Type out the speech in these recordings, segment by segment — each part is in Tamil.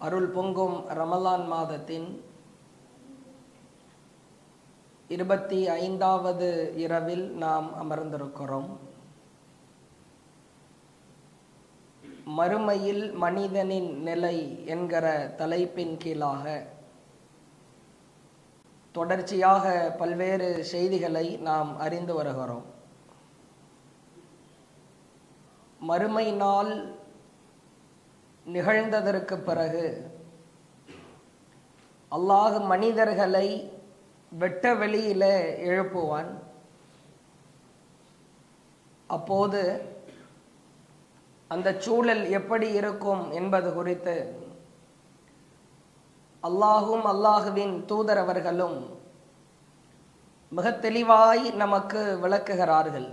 அருள் பொங்கும் ரமலான் மாதத்தின் 25வது இரவில் நாம் அமர்ந்திருக்கிறோம். மறுமையில் மனிதனின் நிலை என்கிற தலைப்பின் கீழாக தொடர்ச்சியாக பல்வேறு செய்திகளை நாம் அறிந்து வருகிறோம். மறுமை நாள் நிகழ்ந்ததற்கு பிறகு அல்லாஹ் மனிதர்களை வெட்ட வெளியில எழுப்புவான். அப்போது அந்த சூழல் எப்படி இருக்கும் என்பது குறித்து அல்லாஹும் அல்லாஹுவின் தூதரவர்களும் மிக தெளிவாய் நமக்கு விளக்குகிறார்கள்.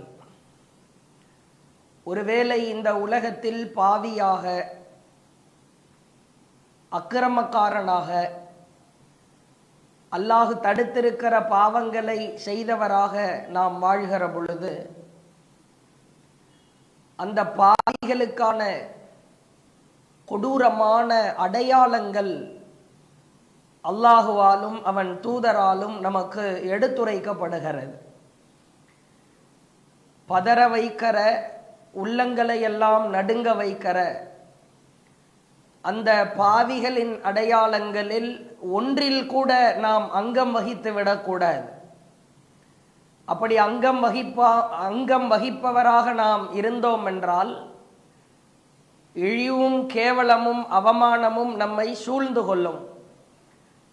ஒருவேளை இந்த உலகத்தில் பாவியாக, அக்கிரமக்காரனாக, அல்லாஹ் தடுத்திருக்கிற பாவங்களை செய்தவராக நாம் வாழ்கிற பொழுது அந்த பாவிகளுக்கான கொடூரமான அடையாளங்கள் அல்லாஹுவாலும் அவன் தூதராலும் நமக்கு எடுத்துரைக்கப்படுகிறது. பதற வைக்கிற, உள்ளங்களை எல்லாம் நடுங்க வைக்கிற அந்த பாவிகளின் அடையாளங்களில் ஒன்றில் கூட நாம் அங்கம் வகித்து விடக்கூடாது. அப்படி அங்கம் வகிப்பவராக நாம் இருந்தோம் என்றால் இழிவும் கேவலமும் அவமானமும் நம்மை சூழ்ந்து கொள்ளும்.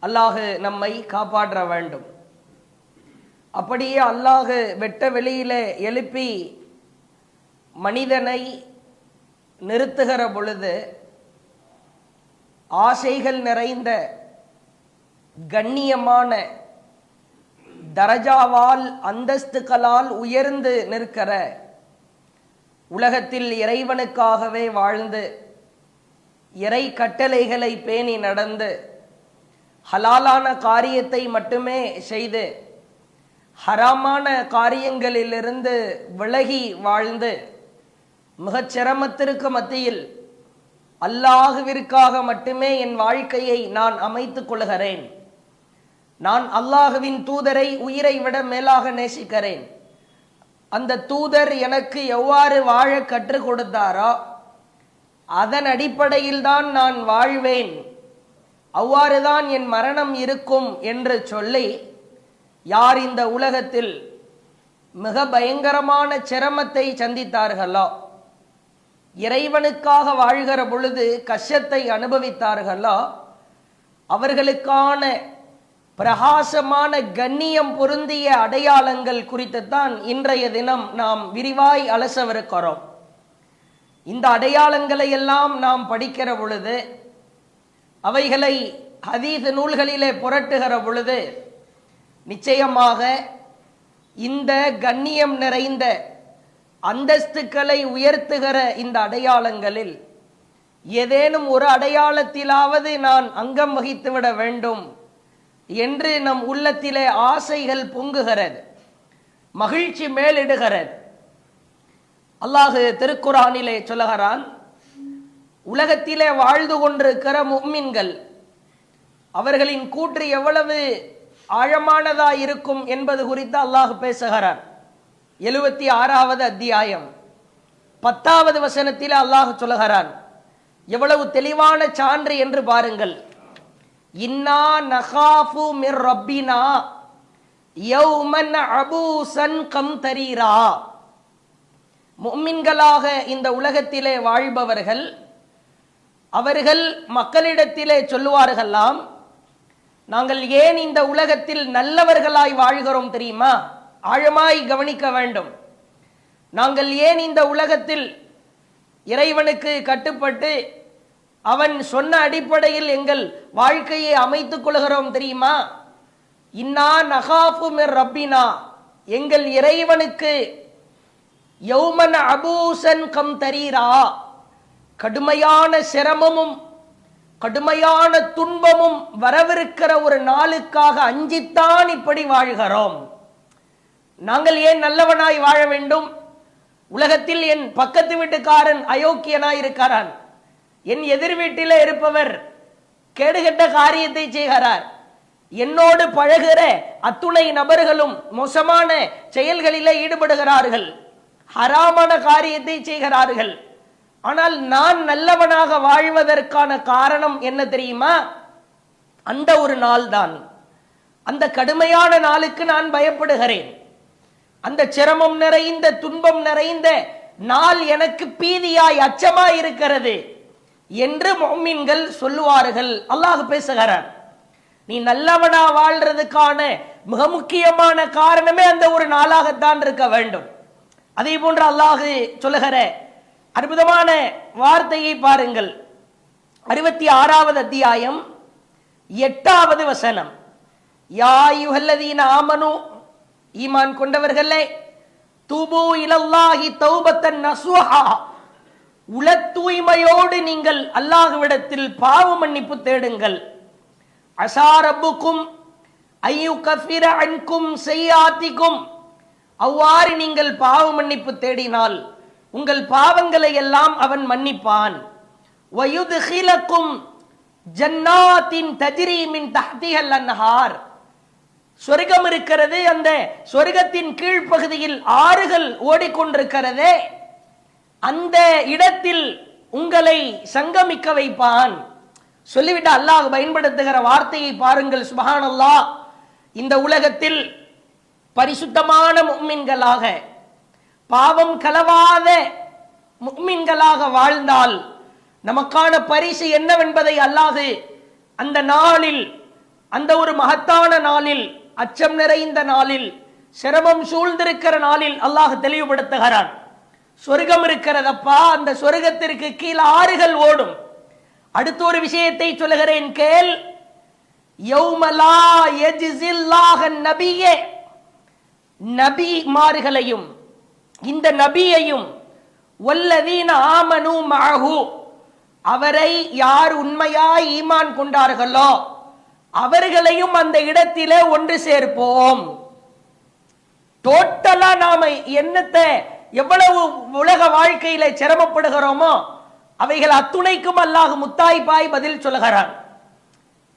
அல்லாஹ் நம்மை காப்பாற்ற வேண்டும். அப்படியே அல்லாஹ் வெட்ட வெளியிலே எழுப்பி மனிதனை நிறுத்துகிற பொழுது ஆசைகள் நிறைந்த கண்ணியமான தரஜாவால் அந்தஸ்துக்களால் உயர்ந்து நிற்கிற, உலகத்தில் இறைவனுக்காகவே வாழ்ந்து இறை கட்டளைகளை பேணி நடந்து ஹலாலான காரியத்தை மட்டுமே செய்து ஹராமான காரியங்களிலிருந்து விலகி வாழ்ந்து மிகச் சிரமத்திற்கு மத்தியில் அல்லாஹுவிற்காக மட்டுமே என் வாழ்க்கையை நான் அமைத்துக் கொள்கிறேன், நான் அல்லாஹுவின் தூதரை உயிரை விட மேலாக நேசிக்கிறேன், அந்த தூதர் எனக்கு எவ்வாறு வாழ கற்றுக் கொடுத்தாரோ அதன் அடிப்படையில் தான் நான் வாழ்வேன், அவ்வாறுதான் என் மரணம் இருக்கும் என்று சொல்லி யார் இந்த உலகத்தில் மிக பயங்கரமான சிரமத்தை சந்தித்தார்களோ, இறைவனுக்காக வாழ்கிற பொழுது கஷ்டத்தை அனுபவித்தார்களோ, அவர்களுக்கான பிரகாசமான கண்ணியம் பொருந்திய அடையாளங்கள் குறித்துத்தான் இன்றைய தினம் நாம் விரிவாய் அலசவிருக்கிறோம். இந்த அடையாளங்களை எல்லாம் நாம் படிக்கிற பொழுது, அவைகளை ஹதீஸ் நூல்களிலே புரட்டுகிற பொழுது நிச்சயமாக இந்த கண்ணியம் நிறைந்த அந்தஸ்துக்களை உயர்த்துகிற இந்த அடையாளங்களில் ஏதேனும் ஒரு அடையாளத்திலாவது நான் அங்கம் வகித்துவிட வேண்டும் என்று நம் உள்ளத்திலே ஆசைகள் பொங்குகிறது, மகிழ்ச்சி மேலிடுகிறது. அல்லாஹ் திருக்குர்ஆனிலே சொல்லுகிறான், உலகத்திலே வாழ்ந்து கொண்டிருக்கிற முஃமின்கள் அவர்களின் கூற்று எவ்வளவு ஆழமானதா இருக்கும் என்பது குறித்து அல்லாஹ் பேசுகிறான். 76வது அத்தியாயம் 10வது வசனத்தில் அல்லாஹ் சொல்லுகிறான், எவ்வளவு தெளிவான சான்று என்று பாருங்கள். இன்னா நகாஃபு மிர் ரப்பினா யௌமன் அபூசன் கம்தரீரா. முஃமின்களாக இந்த உலகத்திலே வாழ்பவர்கள் அவர்கள் மக்களிடத்திலே சொல்லுவார்களாம், நாங்கள் ஏன் இந்த உலகத்தில் நல்லவர்களாய் வாழ்கிறோம் தெரியுமா? ஆழமாய் கவனிக்க வேண்டும். நாங்கள் ஏன் இந்த உலகத்தில் இறைவனுக்கு கட்டுப்பட்டு அவன் சொன்ன அடிப்படையில் எங்கள் வாழ்க்கையை அமைத்துக் கொள்கிறோம் தெரியுமா? இன்னா நகாஃபு மிர் ரப்பினா, எங்கள் இறைவனுக்கு யௌமன் அபூசன் கம்தரீரா, கடுமையான சிரமமும் கடுமையான துன்பமும் வரவிருக்கிற ஒரு நாளுக்காக அஞ்சித்தான் இப்படி வாழ்கிறோம். நாங்கள் ஏன் நல்லவனாய் வாழ வேண்டும்? உலகத்தில் என் பக்கத்து வீட்டுக்காரன் அயோக்கியனாய் இருக்கிறான், என் எதிர் வீட்டில் இருப்பவர் கேடுகெட்ட காரியத்தை செய்கிறார். என்னோடு பழகுற அத்துணை நபர்களும் மோசமான செயல்களிலே ஈடுபடுகிறார்கள், ஹராமான காரியத்தை செய்கிறார்கள். ஆனால் நான் நல்லவனாக வாழ்வதற்கான காரணம் என்ன தெரியுமா? அந்த ஒரு நாள் தான், அந்த கடுமையான நாளுக்கு நான் பயப்படுகிறேன். அந்த சிரமம் நிறைந்த துன்பம் நிறைந்த நாள் எனக்கு பீதியாய் அச்சமாய் இருக்கிறது என்று முஃமின்கள் சொல்லுவார்கள். அல்லாஹ் பேசுகிறார், நீ நல்லவனா வாழ்றதுக்கான மிக முக்கியமான காரணமே அந்த ஒரு நாளாகத்தான் இருக்க வேண்டும். அதே போன்று அல்லாஹ் சொல்லுகிற அற்புதமான வார்த்தையை பாருங்கள். 66வது அத்தியாயம் 8வது வசனம். யா அய்யுஹல்லதீன ஆமனு, ஈமான் கொண்டவர்களே, தூபு இலல்லாஹி தௌபத்தன் நஸூஹா, உள தூய்மையோடு நீங்கள் அல்லாஹ்விடத்தில் பாவ மன்னிப்பு தேடுங்கள். அஸா ரப்புக்கும் அய்யுகஃபிர அன்கும் ஸய்யாத்திக்கும், அவ்வாறு நீங்கள் பாவ மன்னிப்பு தேடினால் உங்கள் பாவங்களை எல்லாம் அவன் மன்னிப்பான். வயுத்ஹிலக்கும் ஜன்னாத்தின் தஜ்ரி மின் தஹ்திஹல் அன்ஹார், சொர்க்கம் இருக்கிறது, அந்த சொர்க்கத்தின் கீழ்ப்பகுதியில் ஆறுகள் ஓடிக்கொண்டிருக்கிறதே, அந்த இடத்தில் உங்களை சங்கமிக்க வைப்பான். சொல்லிவிட்டு அல்லாஹ் பயன்படுத்துகிற வார்த்தையை பாருங்கள். சுப்ஹானல்லாஹ். இந்த உலகத்தில் பரிசுத்தமான முஃமின்களாக, பாவம் கலவாத முஃமின்களாக வாழ்ந்தால் நமக்கான பரிசு என்னவென்பதை அல்லாஹ் அந்த நாளில், அந்த ஒரு மகத்தான நாளில், அச்சம் நிறைந்த நாளில், சிரமம் சூழ்ந்திருக்கிற நாளில் அல்லாஹ் தெளிவுபடுத்துகிறான். சொர்க்கம் இருக்கிறதப்பா, அந்த சொர்க்கத்திற்கு கீழ் ஆறுகள் ஓடும். அடுத்த ஒரு விஷயத்தை சொல்லுகிறேன் கேள். யௌமலா யஜ்ஸில்லாஹ நபியே, நபிமார்களையும் இந்த நபியையும் வல்லதீன ஆமனு மஅஹு, அவரை யார் உண்மையாய் ஈமான் கொண்டார்களோ அவர்களையும் அந்த இடத்திலே ஒன்று சேர்ப்போம். டோட்டலா நாம என்னத்தை எவ்வளவு உலக வாழ்க்கையில சிரமப்படுகிறோமோ அவைகள் அத்துணைக்கும் அல்லாஹ் முத்தாய்ப்பாய் பதில் சொல்லுகிறான்.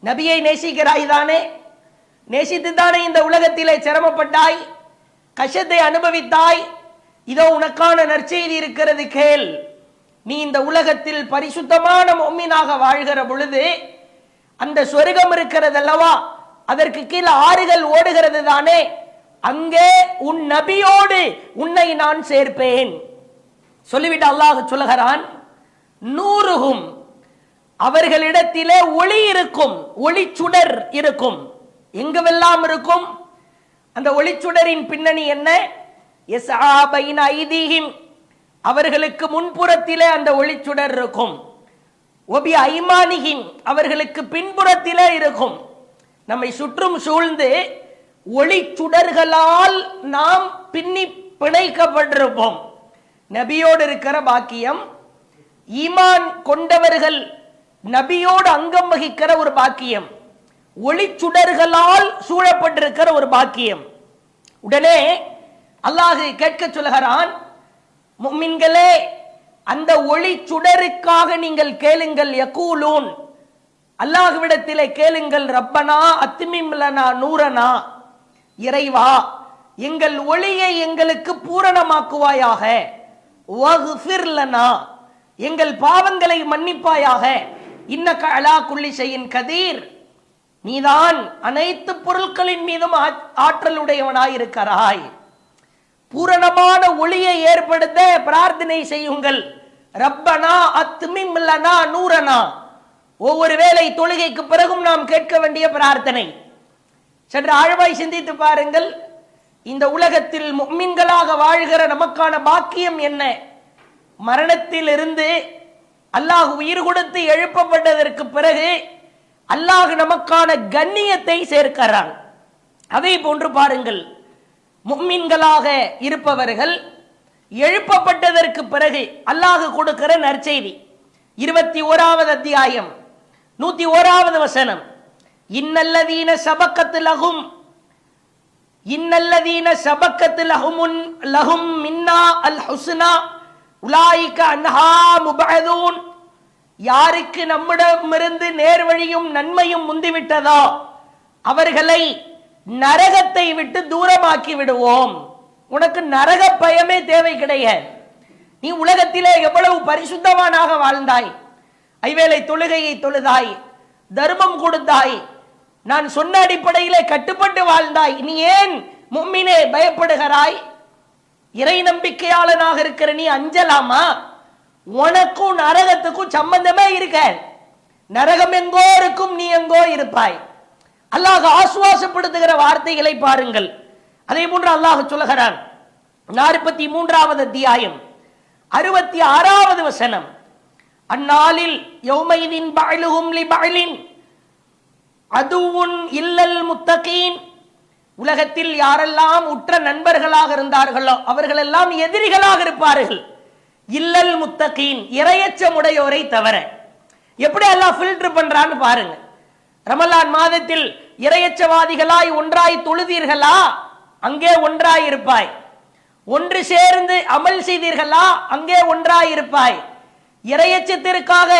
நபியை நேசிக்கிறாய் தானே, நேசித்து தானே இந்த உலகத்திலே சிரமப்பட்டாய், கஷ்டத்தை அனுபவித்தாய். இதோ உனக்கான நற்செய்தி இருக்கிறது கேள். நீ இந்த உலகத்தில் பரிசுத்தமான முஃமினாக வாழ்கிற பொழுது அந்த சொர்க்கம் இருக்கிறது அல்லவா, அதற்கு கீழ் ஆறுகள் ஓடுகிறது தானே, அங்கே உன் நபியோடு உன்னை நான் சேர்ப்பேன். சொல்லிவிட்டு அல்லாஹ் சொல்லுகிறான், நூறுகும், அவர்களிடத்திலே ஒளி இருக்கும், ஒளி சுடர் இருக்கும். எங்குவெல்லாம் இருக்கும்? அந்த ஒளிச்சுடரின் பின்னணி என்ன? யஸ்ஆ பைன ஐதீஹிம், அவர்களுக்கு முன்புறத்திலே அந்த ஒளிச்சுடர் இருக்கும். ஒபி ஐமானிஹிம், அவர்களுக்கு பின்புறத்திலே இருக்கும். நம்மை சுற்றும் சூழ்ந்து ஒளிச்சுடர்களால் நாம் பின்னி பிணைக்கப்பட்டிருப்போம். நபியோடு இருக்கிற பாக்கியம், ஈமான் கொண்டவர்கள் நபியோடு அங்கம் வகிக்கிற ஒரு பாக்கியம், ஒளிச்சுடர்களால் சூழப்பட்டிருக்கிற ஒரு பாக்கியம். உடனே அல்லாஹ் கேட்க சொல்கிறான், முஃமின்களே, அந்த ஒளி சுடருக்காக நீங்கள் கேளுங்கள். யகூலூன், அல்லாஹ்விடத்திலே கேளுங்கள். ரப்பனா அத்மிம் லனா நூரனா, இறைவா எங்கள் ஒளியை எங்களுக்கு பூரணமாக்குவாயாக. வக்ஃபிர் லனா, எங்கள் பாவங்களை மன்னிப்பாயாக. இன்னக அலா குல்லி ஷைஇன் கதீர், நீதான் அனைத்து பொருட்களின் மீதும் ஆற்றலுடையவனாயிருக்கிறாய். பூரணமான ஒளியை ஏற்படுத்த பிரார்த்தனை செய்யுங்கள். ரப்பனா அத்மிம் லனா நூரனா, ஒவ்வொரு வேளை தொழுகைக்கு பிறகும் நாம் கேட்க வேண்டிய பிரார்த்தனை. சற்று ஆழ்வாய் சிந்தித்து பாருங்கள். இந்த உலகத்தில் முஃமின்களாக வாழ்கிற நமக்கான பாக்கியம் என்ன? மரணத்தில் இருந்து அல்லாஹ் உயிர் கொடுத்து எழுப்பப்பட்டதற்கு பிறகு அல்லாஹ் நமக்கான கண்ணியத்தை சேர்க்கிறான். அதை போன்று பாருங்கள், முஃமின்களாக இருப்பவர்கள் எழுப்பப்பட்டதற்கு பிறகு அல்லாஹ் கொடுக்கிற நற்செய்தி. 21வது அத்தியாயம் 101வது வசனம். இன்னல்லதீன சபக்கத் லஹும், இன்னல்லதீன சபக்கத் லஹும் மின்னா அல் ஹுஸ்னா உலாயிக அன்ஹா முபஅதூன், யாருக்கு நம்மிடமிருந்து நேர்வழியும் நன்மையும் முந்திவிட்டதோ அவர்களை நரகத்தை விட்டு தூரமாக்கி விடுவோம். உனக்கு நரக பயமே தேவை கிடையாது. நீ உலகத்திலே எவ்வளவு பரிசுத்தமானாக வாழ்ந்தாய், ஐவேளை தொழுகையை தொழுதாய், தர்மம் கொடுத்தாய், நான் சொன்ன அடிப்படையிலே கட்டுப்பட்டு வாழ்ந்தாய். நீ ஏன் முஃமினே பயப்படுகிறாய்? இறை நம்பிக்கையாளனாக இருக்கிற நீ அஞ்சலாமா? உனக்கும் நரகத்துக்கும் சம்பந்தமே இருக்க. நரகம் எங்கோ இருக்கும், நீ எங்கோ இருப்பாய். அல்லாஹ் ஆசுவாசப்படுத்துகிற வார்த்தைகளை பாருங்கள். அதே போன்று அல்லாஹ் சொல்லுகிறான் 43வது அத்தியாயம் 66வது வசனம், அந்நாளில் யௌமைதின் பஅலுஹும் லிபஅலின் அதுவுன் இல்லல் முத்தகீன். உலகத்தில் யாரெல்லாம் உற்ற நண்பர்களாக இருந்தார்களோ அவர்களெல்லாம் எதிரிகளாக இருப்பார்கள். இல்லல் முத்தகீன், இறையச்சமுடையோரை தவிர. எப்படி அல்லாஹ் ஃபில்டர் பண்றான்னு பாருங்க. ரமலான் மாதத்தில் இறையச்சவாதிகளாய் ஒன்றாய் தொழுதீர்களா? அங்கே ஒன்றாய் இருப்பாய். ஒன்று சேர்ந்து அமல் செய்தீர்களா? அங்கே ஒன்றாய் இருப்பாய். இறையச்சத்திற்காக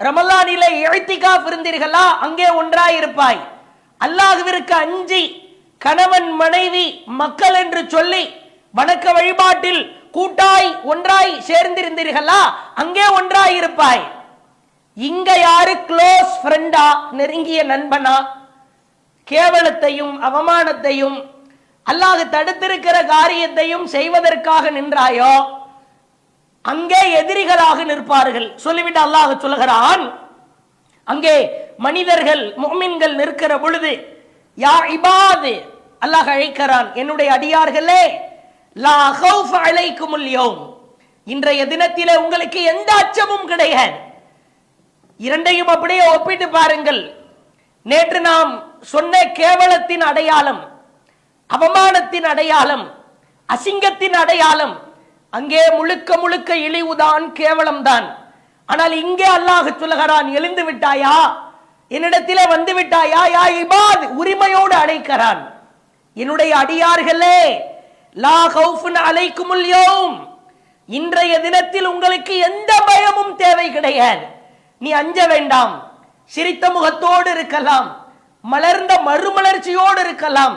ரமலானிலே இஅ்திகாஃப் இருந்தீர்களா? அங்கே ஒன்றாய் இருப்பாய். அல்லாஹ்விற்கு அஞ்சி கணவன் மனைவி மக்கள் என்று சொல்லி வணக்க வழிபாட்டில் கூட்டாய் ஒன்றாய் சேர்ந்திருந்தீர்களா? அங்கே ஒன்றாய் இருப்பாய். இங்க யாரு க்ளோஸ் ஃப்ரெண்டா, நெருங்கிய நண்பனா? கேவலத்தையும் அவமானத்தையும் அல்லாஹ் தடுத்திருக்கிற காரியத்தையும் செய்வதற்காக நின்றாயோ அங்கே எதிரிகளாக நிற்பார்கள். சொல்லிவிட்டு அல்லாஹ் சொல்லுகிறான், அங்கே மனிதர்கள் முஃமின்கள் நிற்கிற பொழுது யா இபாத், அல்லாஹ் அழைக்கிறான், என்னுடைய அடியார்களே, லா ஹௌஃப அலைக்குமுல் யௌம், இன்றைய தினத்திலே உங்களுக்கு எந்த அச்சமும் கிடையாது. இரண்டையும் அப்படியே ஒப்பிட்டு பாருங்கள். நேற்று நாம் சொன்ன கேவலத்தின் அடையாளம், அவமானத்தின் அடையாளம், அசிங்கத்தின் அடையாளம், அங்கே முழுக்க முழுக்க இழிவுதான், கேவலம்தான். ஆனால் இங்கே அல்லாஹ் சொல்லுகிறான், எழுந்து விட்டாயா, என்னிடத்திலே வந்து விட்டாயா, யா இபாத், உரிமையோடு அழைக்கிறான். என்னுடைய அடியார்களே, லா ஹௌஃபுன் அலைக்குமுல் யௌம், இன்றைய தினத்தில் உங்களுக்கு எந்த பயமும் தேவை கிடையாது. நீ அஞ்ச வேண்டாம். சிரித்த முகத்தோடு இருக்கலாம், மலர்ந்த மறுமலர்ச்சியோடு இருக்கலாம்.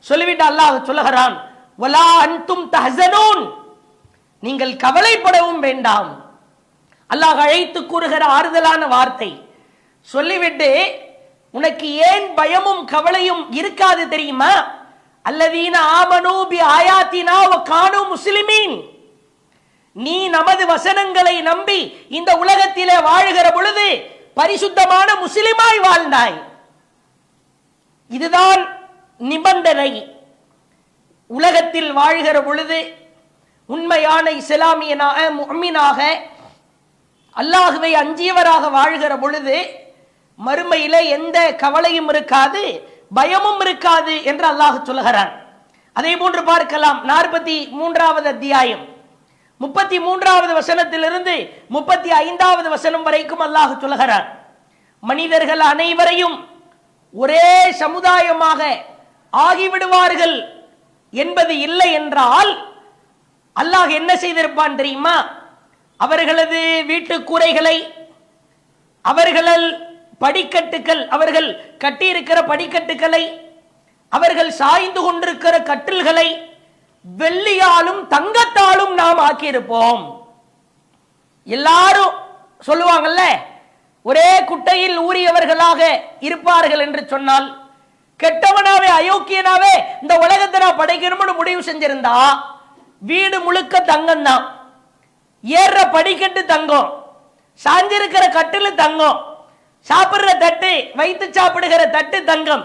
சொல்லிவிட்டு அல்லாஹ் சொல்லுகிறான், வலா அன்தும் தஹ்ஸனூன், நீங்கள் கவலைப்படவும் வேண்டாம். அல்லாஹ் அழைத்து கூறுகிற ஆறுதலான வார்த்தை. சொல்லிவிட்டு உனக்கு ஏன் பயமும் கவலையும் இருக்காது தெரியுமா? அல்லதீன ஆமனூ பி ஆயாத்தினா வ கானூ முஸ்லிமீன், நீ நமது வசனங்களை நம்பி இந்த உலகத்திலே வாழுகிற பொழுது பரிசுத்தமான முஸ்லிமாய் வாழ்ந்தாய். இதுதான் நிபந்தனை. உலகத்தில் வாழ்கிற பொழுது உண்மையான இஸ்லாமியனாக முஃமினாக அல்லாஹ்வை அஞ்சியவராக வாழ்கிற பொழுது மறுமையில எந்த கவலையும் இருக்காது, பயமும் இருக்காது என்று அல்லாஹ் சொல்லுகிறான். அதே போன்று பார்க்கலாம் 43வது அத்தியாயம் 33வது வசனத்திலிருந்து 35வது வசனம் வரைக்கும் அல்லாஹ் சொல்லுகிறான், மனிதர்கள் அனைவரையும் ஒரே சமுதாயமாக ஆகிவிடுவார்கள் என்பது இல்லை என்றால் அல்லாஹ் என்ன செய்திருப்பான் தெரியுமா? அவர்களது வீட்டு கூரைகளை, அவர்கள் படிக்கட்டுகள், அவர்கள் கட்டியிருக்கிற படிக்கட்டுகளை, அவர்கள் சாய்ந்து கொண்டிருக்கிற கட்டில்களை வெள்ளியாலும் தங்கத்தாலும் நாம் ஆக்கியிருப்போம். எல்லாரும் சொல்லுவாங்கல்ல, ஒரே குட்டையில் ஊறியவர்களாக இருப்பார்கள் என்று சொன்னால், கெட்டவனாவே அயோக்கியனாவே இந்த உலகத்தை நான் படைக்கணும்னு முடிவு செஞ்சிருந்தா வீடு முழுக்க தங்கம் தான். ஏற படிக்கட்டு தங்கம், சாஞ்சிருக்கிற கட்டில் தங்கம், சாப்பிடுற தட்டு, வைத்து சாப்பிடுகிற தட்டு தங்கம்,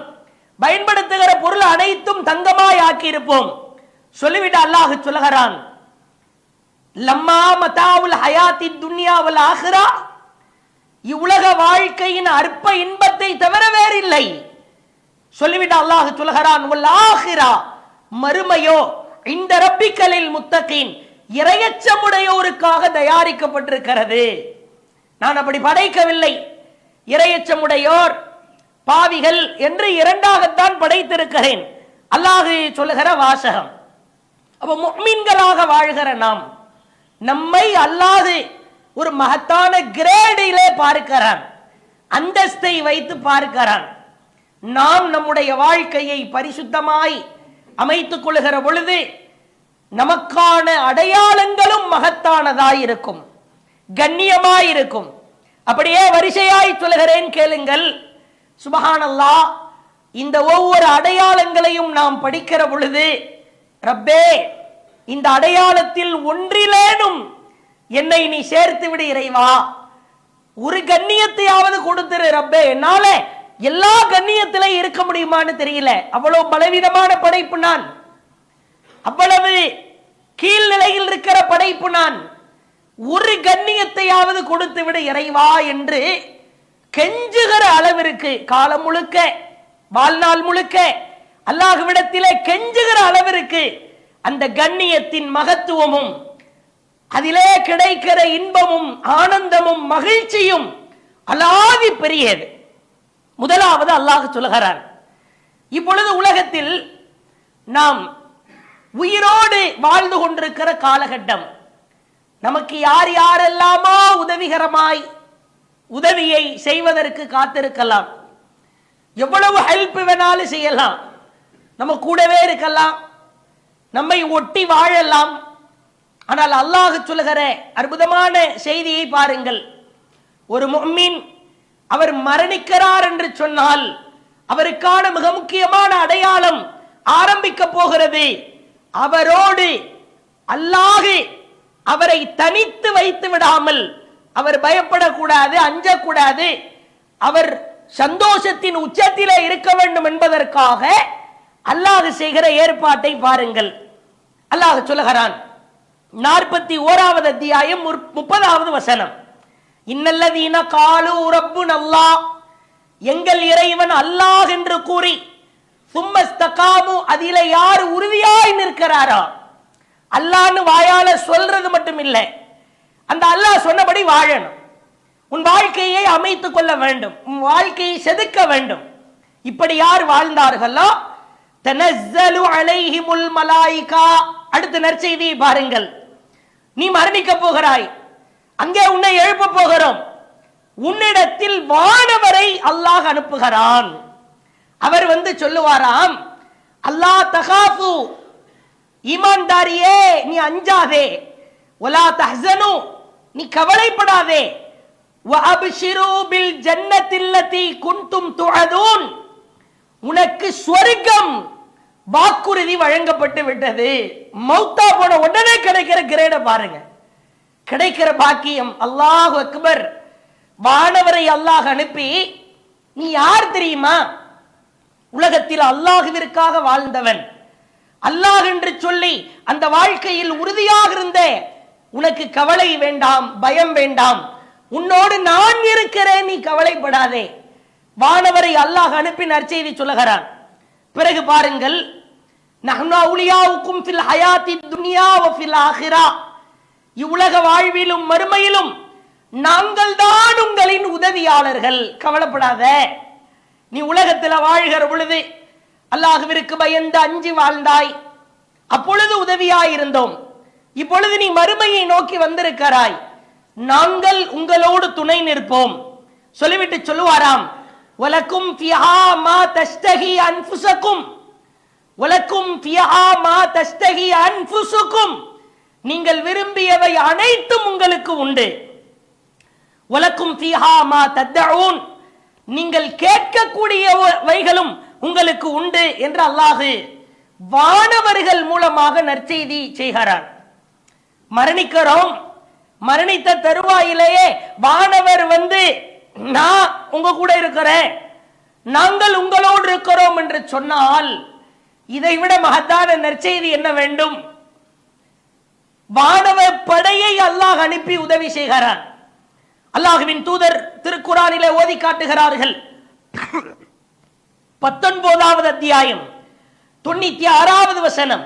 பயன்படுத்துகிற பொருள் அனைத்தும் தங்கமாய் ஆக்கி இருப்போம். சொல்லிவிட்டு அல்லாஹ் சொல்லுகிறான், லம்மா மதாவுல் ஹயாத்தி துன்யா வல் ஆஹிரா, இவ்வுலக வாழ்க்கையின் அற்ப இன்பத்தை தவிர வேறில்லை. சொல்லிவிட்டு அல்லாஹ் சொல்லுகிறான், வல் ஆஹிரா, மறுமையோ இந்த ரப்பிக்கலில் முத்தகீன், இறையச்சமுடையோருக்காக தயாரிக்கப்பட்டிருக்கிறது. நான் அப்படி படைக்கவில்லை. இறையச்சமுடையோர் பாவிகள் என்று இரண்டாகத்தான் படைத்திருக்கிறேன். அல்லாஹ் சொல்லுகிற வாசகம். அப்ப முஃமின்களாக வாழ்கிற நாம், நம்மை அல்லாஹ் ஒரு மகத்தான கிரேடிலே பார்க்கிறான், அந்தஸ்தை வைத்து பார்க்கிறான். நாம் நம்முடைய வாழ்க்கையை பரிசுத்தமாய் அமைத்துக் கொள்கிற பொழுது நமக்கான அடையாளங்களும் மகத்தானதாயிருக்கும், கண்ணியமாயிருக்கும். அப்படியே வரிசையாய் சொல்கிறேன், கேளுங்கள். சுபஹானல்லாஹ், இந்த ஒவ்வொரு அடையாளங்களையும் நாம் படிக்கிற பொழுது, ரப்பே, இந்த அடையாளத்தில் ஒன்றிலேனும் என்னை நீ சேர்த்து விடு இறைவா, ஒரு கண்ணியத்தையாவது கொடுத்துரு ரப்பே. என்னால எல்லா கண்ணியத்திலே இருக்க முடியுமான்னு தெரியல, அவ்வளவு பலவீனமான படைப்பு நான், அவ்வளவு கீழ்நிலையில் இருக்கிற படைப்பு நான், ஒரு கண்ணியத்தையாவது கொடுத்து விடு இறைவா என்று கெஞ்சுகிற அளவிற்கு, காலம் முழுக்க வாழ்நாள் முழுக்க அல்லாஹ்விடத்திலே கெஞ்சுகிற அளவிற்கு அந்த கண்ணியத்தின் மகத்துவமும் அதிலே கிடைக்கிற இன்பமும் ஆனந்தமும் மகிழ்ச்சியும் அலாதி பெரியது. முதலாவது அல்லாஹ் சொல்கிறார், இப்பொழுது உலகத்தில் நாம் உயிரோடு வாழ்ந்து கொண்டிருக்கிற காலகட்டம், நமக்கு யார் யாரெல்லாமோ உதவிகரமாய் உதவியை செய்வதற்கு காத்திருக்கலாம், எவ்வளவு ஹெல்ப் வேணாலும் செய்யலாம், நம்ம கூடவே இருக்கலாம், நம்மை ஒட்டி வாழலாம். ஆனால் அல்லாஹ் சொல்லுகிற அற்புதமான செய்தியை பாருங்கள். ஒரு முஃமின் அவர் மரணிக்கிறார் என்று சொன்னால் அவருக்கான மிக முக்கியமான அடையாளம் ஆரம்பிக்க போகிறது. அவரோடு அல்லாஹ் அவரை தனித்து வைத்து விடாமல், அவர் பயப்படக்கூடாது, அஞ்சக்கூடாது, அவர் சந்தோஷத்தின் உச்சத்திலே இருக்க வேண்டும் என்பதற்காக அல்லாஹ் செய்கிற ஏற்பாட்டை பாருங்கள். அல்லாஹ் சொல்லுகிறான், 41வது அத்தியாயம் 30வது வசனம், இன்னல்லதீன காலு ரப்புன அல்லாஹ், எங்கள் இறைவன் அல்லாஹ் என்று கூறி, சும்மஸ்தகாமு, அதிலே யார் உறுதியாய் நிற்கிறாரோ, அல்லாஹ்னு வாயால சொல்றது மட்டும் இல்லை, அந்த அல்லாஹ் சொன்னபடி வாழணும், உன் வாழ்க்கையை அமைத்துக் கொள்ள வேண்டும், உன் வாழ்க்கையை செதுக்க வேண்டும். இப்படி யார் வாழ்ந்தார்களோ, தனஸ்ஸலு அலைஹிமுல் மலாயிகா, அடுத்த நற்செய்தியை பாருங்கள். நீ மரணிக்க போகிறாய், அங்கே உன்னை எழுப்ப போகிறோம், உன்னிடத்தில் வானவரை அல்லாஹ் அனுப்புகிறான். அவர் வந்து சொல்லுவாராம், அல்லாஹ் தகாஃபு, ஈமான்தாரியே நீ அஞ்சாதே, வலா தஹ்ஸனு, நீ கவலைப்படாதே, வஅப்ஷிரு பில் ஜன்னத்தில்லதி குன்தும் துஅதூன், உனக்கு சொர்க்கம் வாக்குறுதி வழங்கப்பட்டு விட்டது. மௌத்தா போன உடனே கிடைக்கிற கிரேட பாருங்க, கிடைக்கிற பாக்கியம். அல்லாஹ் அக்பர். வானவரை அல்லாஹ் அனுப்பி, நீ யார் தெரியுமா, உலகத்தில் அல்லாஹ்விற்காக வாழ்ந்தவன், அல்லாஹ் என்று சொல்லி அந்த வாழ்க்கையில் உறுதியாக இருந்த, உனக்கு கவலை வேண்டாம், பயம் வேண்டாம், உன்னோடு நான் இருக்கிறேன், நீ கவலைப்படாதே. வானவரை அல்லாஹ் அனுப்பி நற்செய்தி சொல்லுகிறான். பிறகு பாருங்கள், நஹ்னு அவுலியாவுக்கும் ஃபில் ஹயாத்தி துன்யா வ ஃபில் ஆখিরা, இவ்வுலக வாழ்விலும் மறுமையிலும் நாங்கள் தான் உங்களின் உதவியாளர்கள், கவலைப்படாத. நீ உலகத்தில் வாழ்கிற பொழுது அல்லாஹ்விற்கு பயந்து அஞ்சி வாழ்ந்தாய், அப்பொழுது உதவியாய் இருந்தோம். இப்பொழுது நீ மறுமையை நோக்கி வந்திருக்கிறாய், நாங்கள் உங்களோடு துணை நிற்போம். சொல்லிவிட்டு சொல்லுவாராம், வலக்கும் ஃபிஹா மா தஸ்தஹி அன்ஃபுஸக்கும், வலக்கும் ஃபிஹா மா தஸ்தஹி அன்ஃபுஸுக்கும், நீங்கள் விரும்பியவை அனைத்தும் உங்களுக்கு உண்டு. வலக்கும் ஃபிஹா மா தத்ஊன், நீங்கள் கேட்கக்கூடியவைகளும் உங்களுக்கு உண்டு என்று அல்லாஹ் வானவர்கள் மூலமாக நற்செய்தி செய்கிறார். மரணிக்கிறோம், மரணித்த தருவாயிலேயே வானவர் வந்து, நான் உங்க கூட இருக்கிறேன், நாங்கள் உங்களோடு இருக்கிறோம் என்று சொன்னால் இதைவிட மகத்தான நற்செய்தி என்ன வேண்டும்? வானவர் படையை அல்லாஹ் அனுப்பி உதவி செய்கிறார். அல்லாஹ்வின் தூதர் திருக்குரானிலே ஓதி காட்டுகிறார்கள். 19வது அத்தியாயம் 96வது வசனம்,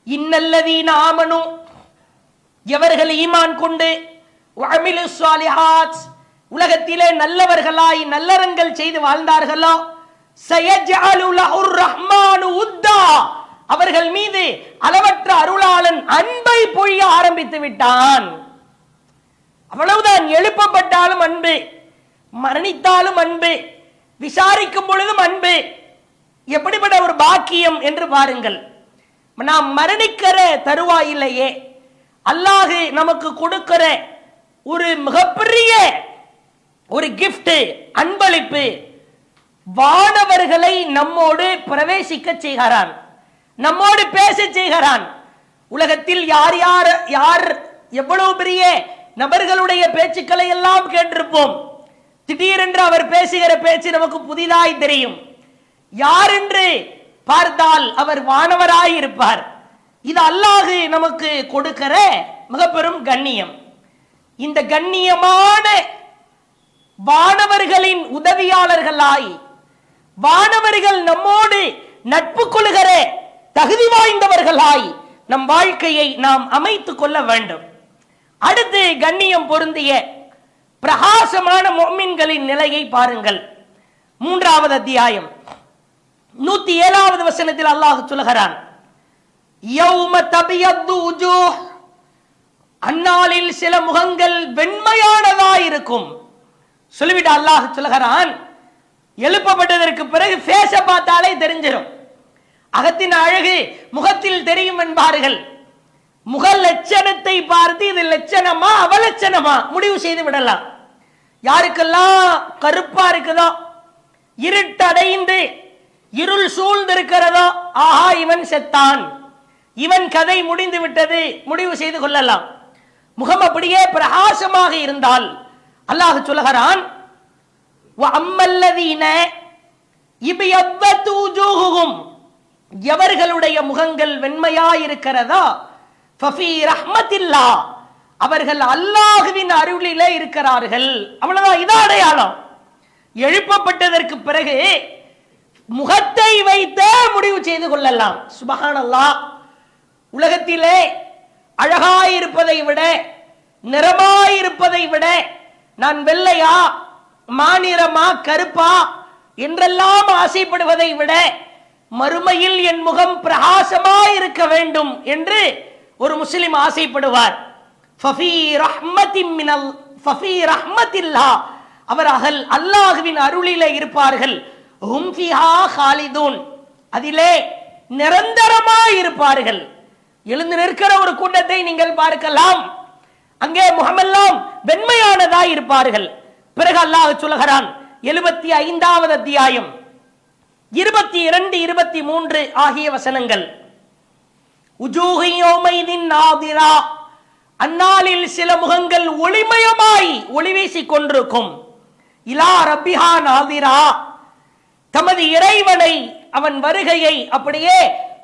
இன்னல்லதீன ஆமனு, எவர்கள் ஈமான் கொண்டு, வஅமிலு ஸாலிஹாத், உலகத்திலே நல்லவர்களாய் நல்லறங்கள் செய்து வாழ்ந்தார்களோ, சயஜஅலு லஹுர் ரஹ்மானு உத்தா, அவர்கள் மீது அளவற்ற அருளாளன் அன்பை பொழிய ஆரம்பித்து விட்டான். அவ்வளவுதான். எழுப்பப்பட்டாலும் அன்பு, மரணித்தாலும் அன்பு, விசாரிக்கும் பொழுதும் அன்பு. எப்படிப்பட்ட ஒரு பாக்கியம் என்று பாருங்கள். நாம் மரணிக்கிற தருவாயிலேயே அல்லாஹ் நமக்கு கொடுக்கிற ஒரு மிகப்பெரிய ஒரு கிஃப்ட், அன்பளிப்பு, வானவர்களை நம்மோடு பிரவேசிக்க செய்கிறான், நம்மோடு பேச செய்கிறான். உலகத்தில் யார் யார் யார் எவ்வளவு பெரிய நபர்களுடைய பேச்சுக்களை எல்லாம் கேட்டிருப்போம். திடீரென்று அவர் பேசுகிற பேச்சு நமக்கு புதிதாய் தெரியும். யார் என்று பார்த்தால் அவர் வானவராய் இருப்பார். இது அல்லாஹ் நமக்கு கொடுக்கிற மிக பெரும் கண்ணியம். இந்த கண்ணியமான வானவர்களின் உதவியாளர்களாய், வானவர்கள் நம்மோடு நட்பு கொள்கிற தகுதி வாய்ந்தவர்களாய் நம் வாழ்க்கையை நாம் அமைத்துக் கொள்ள வேண்டும். அடுத்து கண்ணியம் பொருந்திய பிரகாசமான முஃமின்களின் நிலையை பாருங்கள். 3வது அத்தியாயம் 107வது வசனத்தில் அல்லாஹ் சொல்கிறான், யௌம தபியத்து உஜூஹ், அந்நாளில் சில முகங்கள் வெண்மையானதாய் இருக்கும். சொல்லிவிட்டு அல்லாஹ் சொல்கிறான், எழுப்பப்பட்டதற்கு பிறகு ஃபேஸ பார்த்தாலே தெரிஞ்சிடும். அகத்தின் அழகு முகத்தில் தெரியும் என்பார்கள். முக லட்சணத்தை பார்த்து இது லட்சணமா அவலட்சணமா முடிவு செய்து விடலாம். யாருக்கெல்லாம் கருப்பா இருக்குதோ, இருட்டடைந்து இருள் சூழ்ந்து இருக்கிறதோ, ஆஹா இவன் செத்தான், இவன் கதை முடிந்து விட்டது, முடிவு செய்து கொள்ளலாம். முகம் அப்படியே பிரகாசமாக இருந்தால் அல்லாஹ் சொல்கிறான், எவர்களுடைய முகங்கள் வெண்மையாயிருக்கிறதா, அவர்கள் அல்லாஹுவின் அருளிலே இருக்கிறார்கள். அவ்வளவுதான், இதான் அடையாளம். எழுப்பப்பட்டதற்கு பிறகு முகத்தை வைத்தே முடிவு செய்து கொள்ளலாம். சுப்ஹானல்லாஹ். உலகத்திலே அழகாயிருப்பதை விட, நிறமாயிருப்பதை விட, நான் வெள்ளையா மாநிறமா கருப்பா என்றெல்லாம் ஆசைப்படுவதை விட, மறுமையில் என் முகம் பிரகாசமாயிருக்க வேண்டும் என்று ஒரு முஸ்லிம் ஆசைப்படுவார். அவர்கள் அல்லாஹுவின் அருளிலே இருப்பார்கள். அதிலே நிரந்தரமாய் இருப்பார்கள். எழுந்து நிற்கிற ஒரு கூட்டத்தை நீங்கள் பார்க்கலாம். அங்கே முகமெல்லாம் வெண்மையானதாய் இருப்பார்கள். பிறகு அல்லாஹ் சொல்கிறான் 75வது அத்தியாயம் 22, 23 ஆகிய வசனங்கள், அந்நாளில் சில முகங்கள் ஒளிமயமாய் ஒளி வீசிக் கொண்டிருக்கும். இலா ரப்பிஹா நாதிரா, தமது இறைவனை, அவன் வருகையை அப்படியே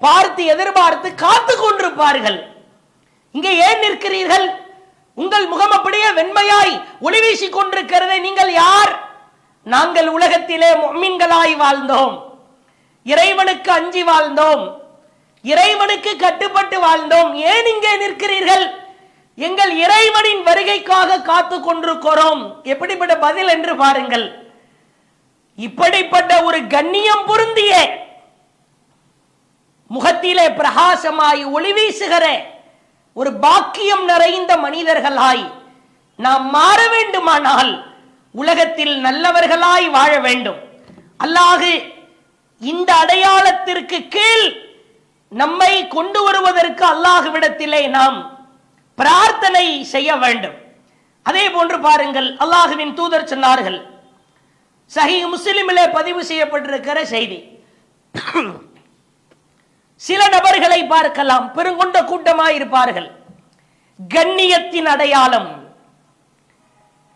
பார்த்து எதிர்பார்த்து காத்து கொண்டிருப்பார்கள். இங்கே ஏன் நிற்கிறீர்கள்? உங்கள் முகம் அப்படியே வெண்மையாய் ஒளி வீசிக் கொண்டிருக்கிறதை நீங்கள் யார்? நாங்கள் உலகத்திலே முஃமின்களாய் வாழ்ந்தோம், இறைவனுக்கு அஞ்சி வாழ்ந்தோம், இறைவனுக்கு கட்டுப்பட்டு வாழ்ந்தோம். ஏன் இங்கே நிற்கிறீர்கள்? எங்கள் இறைவனின் வருகைக்காக காத்து கொண்டிருக்கிறோம். எப்படிப்பட்ட பதில் என்று பாருங்கள். இப்படிப்பட்ட ஒரு கண்ணியம் பொருந்திய முகத்திலே பிரகாசமாய் ஒளி வீசுகிற ஒரு பாக்கியம் நிறைந்த மனிதர்களாய் நாம் மாற வேண்டுமானால் உலகத்தில் நல்லவர்களாய் வாழ வேண்டும். அல்லாஹ் இந்த அடையாளத்திற்கு கீழ் நம்மை கொண்டு வருவதற்கு அல்லாஹ்விடத்திலே நாம் பிரார்த்தனை செய்ய வேண்டும். அதே போன்று பாருங்கள், அல்லாஹ்வின் தூதர் சொன்னார்கள், சஹீஹ் முஸ்லிமிலே பதிவு செய்யப்பட்டிருக்கிற செய்தி, சில நபர்களை பார்க்கலாம், பெருங்கொண்ட கூட்டமாய் இருப்பார்கள். கண்ணியத்தின் அடையாளம்,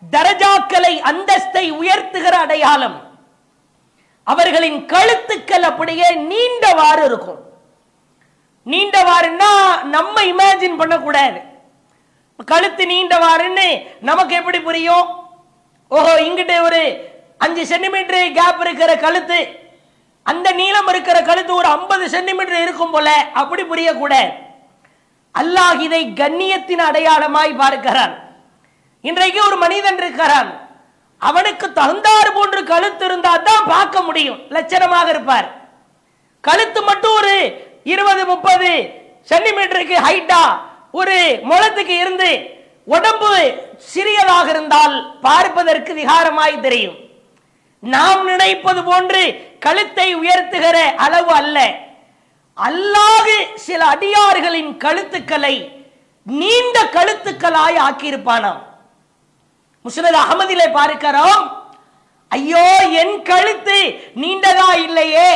தரஜாக்களை அந்தஸ்தை உயர்த்துகிற அடையாளம், அவர்களின் கழுத்துக்கள் அப்படியே நீண்டவாறு இருக்கும். நீண்டவாறுன்னா நம்ம இமேஜின் பண்ணக்கூடாது. கழுத்து நீண்டவாறுன்னு நமக்கு எப்படி புரியும்? ஓஹோ, இங்கிட்ட ஒரு 5 சென்டிமீட்டர் கேப் இருக்கிற கழுத்து, அந்த நீளம் இருக்கிற கழுத்து ஒரு 50 சென்டிமீட்டர் இருக்கும் போல, அப்படி புரியக்கூடாது. அல்லாஹ் இதை கண்ணியத்தின் அடையாளமாய் பார்க்கிறான். இன்றைக்கு ஒரு மனிதன் இருக்கிறான், அவனுக்கு தகுந்தாறு போன்று கழுத்து இருந்தா தான் பார்க்க முடியும், லட்சணமாக இருப்பார். கழுத்து மட்டும் ஒரு 20-30 சென்டிமீட்டருக்கு ஹைட்டா ஒரு முழத்துக்கு இருந்து உடம்பு சிறியதாக இருந்தால் பார்ப்பதற்கு விகாரமாய் தெரியும். நாம் நினைப்பது போன்று கழுத்தை உயர்த்துகிற அளவு அல்ல. அல்லாஹ் சில அடியார்களின் கழுத்துக்களை நீண்ட கழுத்துக்களாய் ஆக்கியிருப்பானாம். முஸ்னத் அஹ்மதிலே பார்க்கிறோம், ஐயோ என் கழுத்து நீண்டதா இல்லையே,